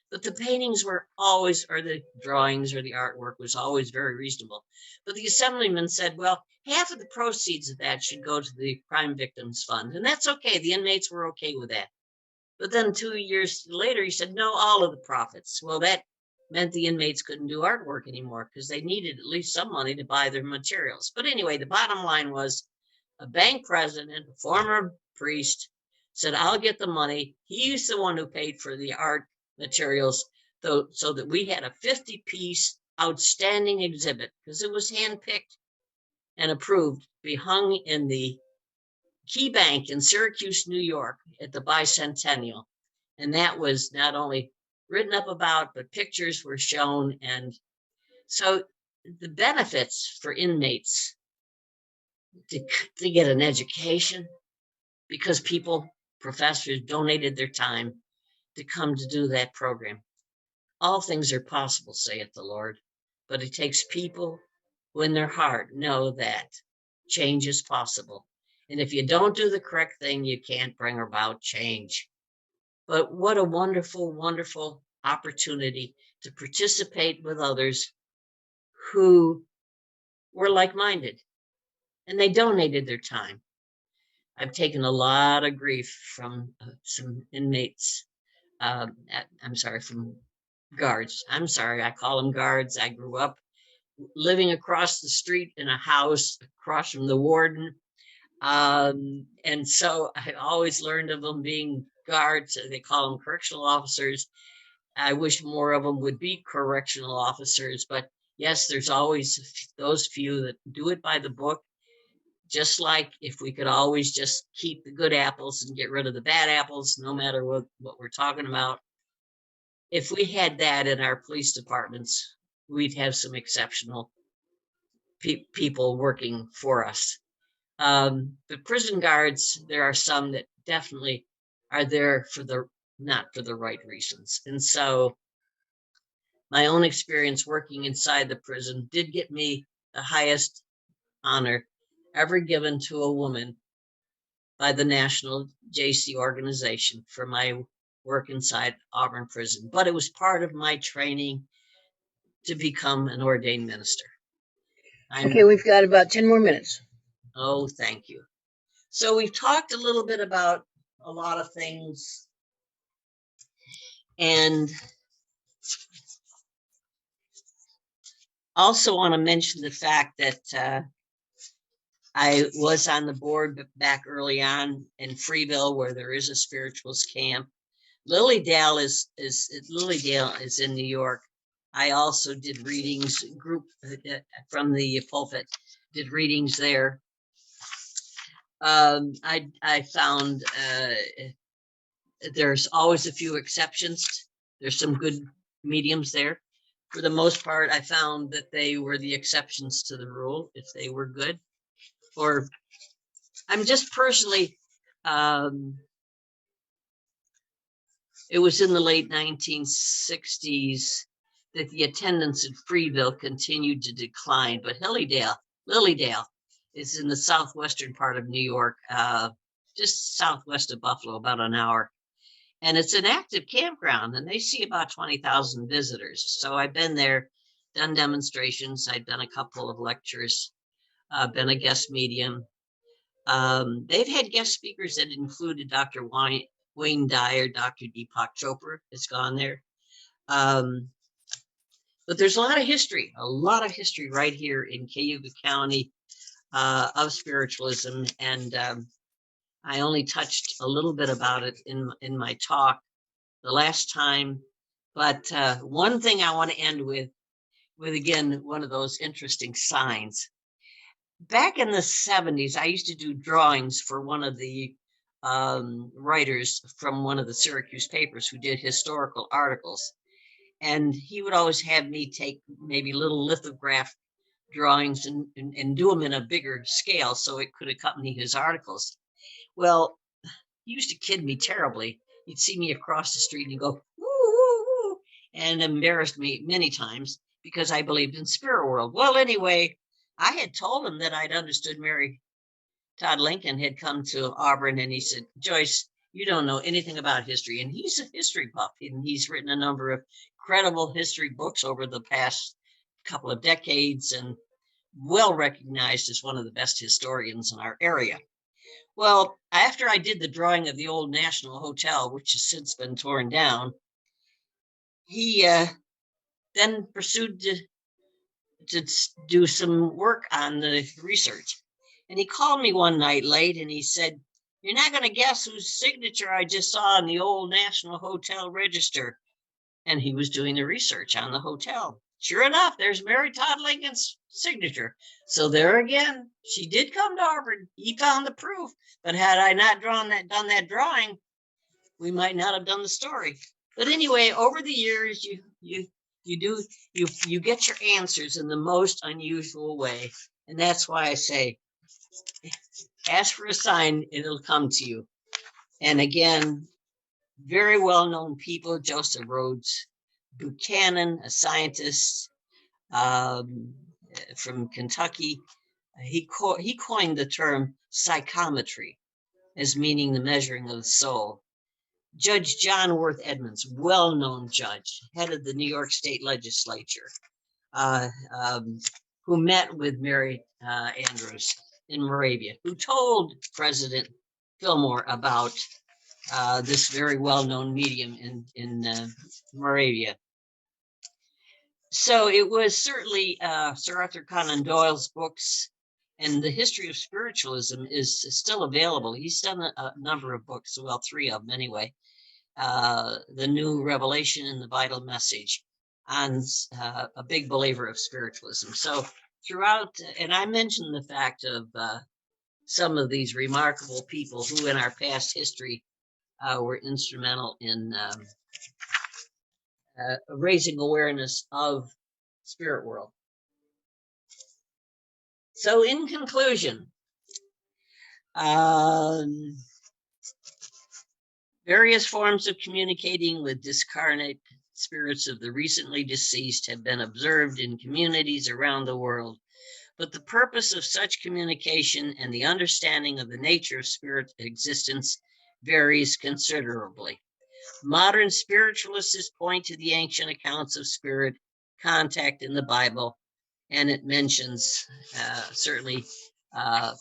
But the paintings were always, or the drawings or the artwork was always very reasonable. But the assemblyman said, well, half of the proceeds of that should go to the Crime Victims Fund. And that's okay. The inmates were okay with that. But then 2 years later, he said, no, all of the profits. Well, that meant the inmates couldn't do artwork anymore because they needed at least some money to buy their materials. But anyway, the bottom line was a bank president, a former priest, said, I'll get the money. He's the one who paid for the art materials, so that we had a 50-piece outstanding exhibit, because it was handpicked and approved to be hung in the Key Bank in Syracuse, New York at the bicentennial. And that was not only written up about, but pictures were shown. And so the benefits for inmates to get an education, because professors donated their time to come to do that program. All things are possible, saith the Lord, but it takes people who in their heart know that change is possible. And if you don't do the correct thing, you can't bring about change. But what a wonderful, wonderful opportunity to participate with others who were like-minded, and they donated their time. I've taken a lot of grief from some inmates. From guards. I'm sorry, I call them guards. I grew up living across the street in a house across from the warden. And so I always learned of them being guards. They call them correctional officers. I wish more of them would be correctional officers, but yes, there's always those few that do it by the book. Just like if we could always just keep the good apples and get rid of the bad apples, no matter what we're talking about. If we had that in our police departments, we'd have some exceptional people working for us. The prison guards, there are some that definitely are there for not for the right reasons. And so my own experience working inside the prison did get me the highest honor ever given to a woman by the National JC organization for my work inside Auburn Prison. But it was part of my training to become an ordained minister. Okay, we've got about 10 more minutes. Oh, thank you. So we've talked a little bit about a lot of things, and also want to mention the fact that I was on the board back early on in Freeville, where there is a spiritualist camp. Lilydale is in New York. I also did readings from the pulpit, did readings there. I found there's always a few exceptions. There's some good mediums there. For the most part, I found that they were the exceptions to the rule, if they were good. Or I'm just personally, it was in the late 1960s that the attendance at Freeville continued to decline, but Lilydale is in the southwestern part of New York, just southwest of Buffalo, about an hour. And it's an active campground, and they see about 20,000 visitors. So I've been there, done demonstrations. I've done a couple of lectures, been a guest medium. They've had guest speakers that included Dr. Wayne Dyer, Dr. Deepak Chopra has gone there. But there's a lot of history right here in Cayuga County of spiritualism. And I only touched a little bit about it in my talk the last time. But one thing I want to end with again, one of those interesting signs. Back in the 70s, I used to do drawings for one of the writers from one of the Syracuse papers who did historical articles. And he would always have me take maybe little lithograph drawings and do them in a bigger scale so it could accompany his articles. Well, he used to kid me terribly. He'd see me across the street and he'd go, woo, woo, woo, and embarrassed me many times because I believed in spirit world. Well, anyway, I had told him that I'd understood Mary Todd Lincoln had come to Auburn, and he said, Joyce, you don't know anything about history. And he's a history buff, and he's written a number of credible history books over the past couple of decades and well recognized as one of the best historians in our area. Well, after I did the drawing of the old National Hotel, which has since been torn down, he then pursued to do some work on the research. And he called me one night late and he said, you're not going to guess whose signature I just saw in the old National Hotel register. And he was doing the research on the hotel. Sure enough, there's Mary Todd Lincoln's signature. So there again, she did come to Auburn. He found the proof. But had I not done that drawing, we might not have done the story. But anyway, over the years, you get your answers in the most unusual way. And that's why I say, ask for a sign, it'll come to you. And again, very well-known people, Joseph Rhodes, Buchanan, a scientist from Kentucky, he coined the term psychometry as meaning the measuring of the soul. Judge John Worth Edmonds, well-known judge, head of the New York State Legislature, who met with Mary Andrews in Moravia, who told President Fillmore about this very well-known medium in Moravia. So it was certainly Sir Arthur Conan Doyle's books, and the history of spiritualism is still available. He's done a number of books, well, 3 of them anyway. The New Revelation and the Vital Message, on a big believer of spiritualism. So throughout, and I mentioned the fact of some of these remarkable people who in our past history were instrumental in raising awareness of spirit world. So in conclusion, Various forms of communicating with discarnate spirits of the recently deceased have been observed in communities around the world, but the purpose of such communication and the understanding of the nature of spirit existence varies considerably. Modern spiritualists point to the ancient accounts of spirit contact in the Bible, and it mentions certainly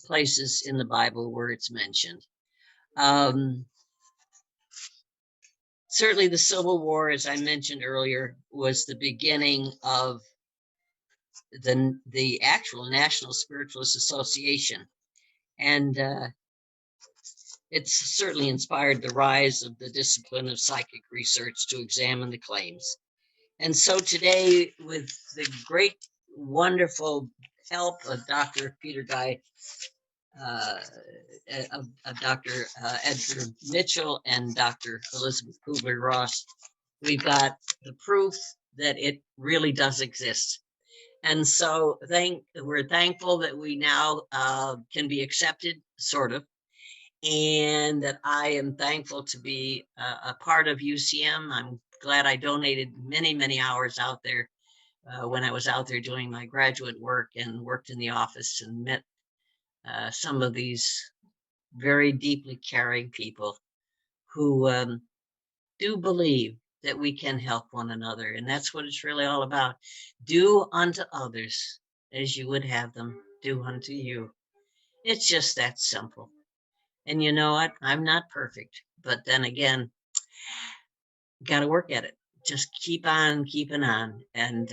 places in the Bible where it's mentioned. Certainly the Civil War, as I mentioned earlier, was the beginning of the actual National Spiritualist Association. And it's certainly inspired the rise of the discipline of psychic research to examine the claims. And so today, with the great, wonderful help of Dr. Peter Guy, of Dr. Edgar Mitchell and Dr. Elizabeth Kubler-Ross, we've got the proof that it really does exist. And so we're thankful that we now can be accepted, sort of, and that I am thankful to be a part of UCM. I'm glad I donated many, many hours out there when I was out there doing my graduate work and worked in the office and met some of these very deeply caring people who do believe that we can help one another. And that's what it's really all about. Do unto others as you would have them do unto you. It's just that simple. And you know what? I'm not perfect, but then again, got to work at it. Just keep on keeping on. And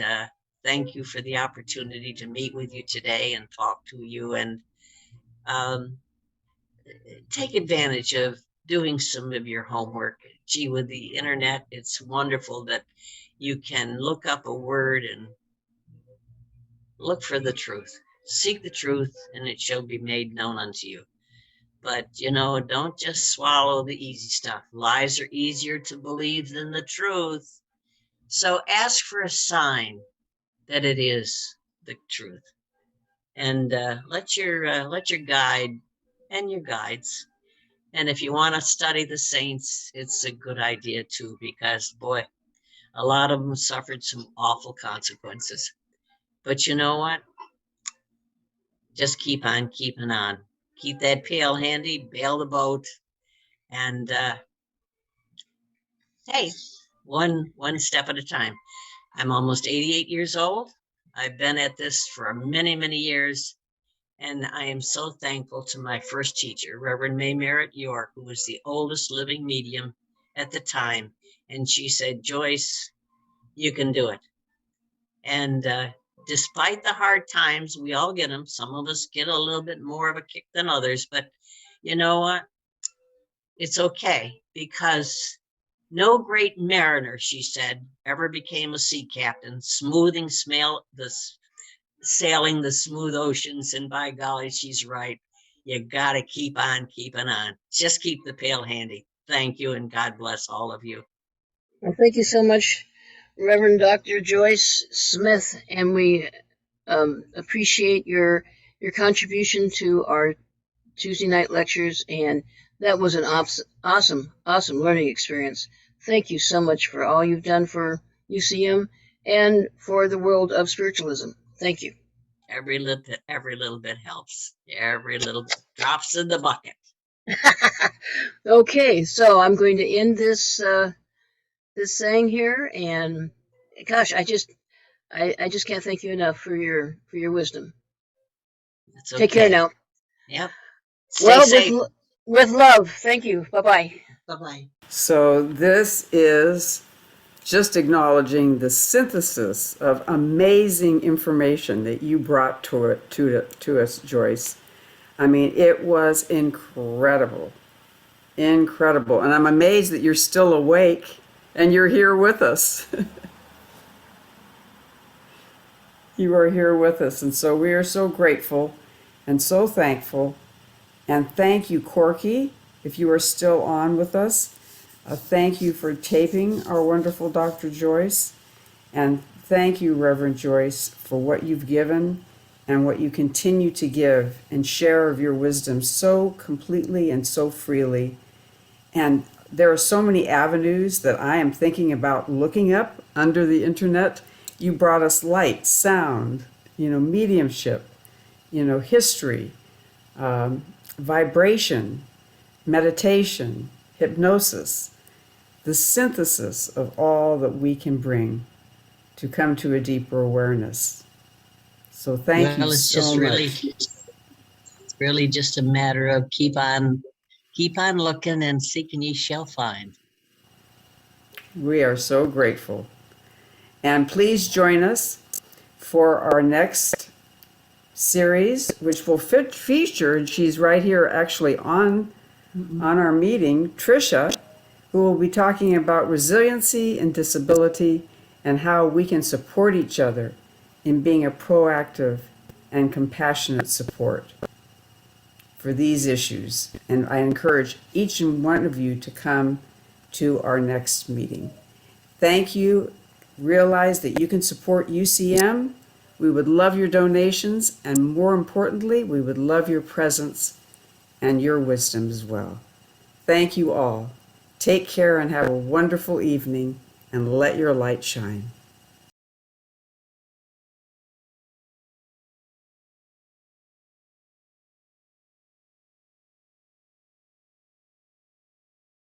thank you for the opportunity to meet with you today and talk to you, and take advantage of doing some of your homework. Gee, with the internet, it's wonderful that you can look up a word and look for the truth. Seek the truth, and it shall be made known unto you. But, you know, don't just swallow the easy stuff. Lies are easier to believe than the truth. So ask for a sign that it is the truth. And let your guide and your guides. And if you want to study the saints, it's a good idea too, because boy, a lot of them suffered some awful consequences. But you know what? Just keep on keeping on. Keep that pail handy, bail the boat, and hey, one step at a time. I'm almost 88 years old. I've been at this for many, many years, and I am so thankful to my first teacher, Reverend May Merritt York, who was the oldest living medium at the time. And she said, Joyce, you can do it. And despite the hard times, we all get them. Some of us get a little bit more of a kick than others, but you know what? It's okay, because no great mariner, she said, ever became a sea captain, sailing the smooth oceans. And by golly, she's right. You got to keep on keeping on. Just keep the pail handy. Thank you, and God bless all of you. Well, thank you so much, Reverend Dr. Joyce Smith, and we appreciate your contribution to our Tuesday night lectures, and that was an awesome learning experience. Thank you so much for all you've done for UCM and for the world of spiritualism. Thank you. Every little bit helps. Every little bit drops in the bucket. Okay, so I'm going to end this saying here, and gosh, I just can't thank you enough for your wisdom. It's okay. Take care now. Yep. Stay safe. With love. Thank you. Bye-bye. Bye-bye. So this is just acknowledging the synthesis of amazing information that you brought to us, Joyce. I mean, it was incredible. Incredible. And I'm amazed that you're still awake and you're here with us. You are here with us. And so we are so grateful and so thankful. And thank you, Corky, if you are still on with us. Thank you for taping our wonderful Dr. Joyce. And thank you, Reverend Joyce, for what you've given and what you continue to give and share of your wisdom so completely and so freely. And there are so many avenues that I am thinking about looking up under the internet. You brought us light, sound, mediumship, history, vibration, meditation, hypnosis, the synthesis of all that we can bring to come to a deeper awareness. So thank you it's so just much. It's really just a matter of keep on looking, and seeking ye shall find. We are so grateful. And please join us for our next series, which will feature, and she's right here actually on our meeting, Tricia, who will be talking about resiliency and disability and how we can support each other in being a proactive and compassionate support for these issues. And I encourage each and one of you to come to our next meeting. Thank you. Realize that you can support UCM. We would love your donations, and more importantly, we would love your presence and your wisdom as well. Thank you all. Take care and have a wonderful evening, and let your light shine.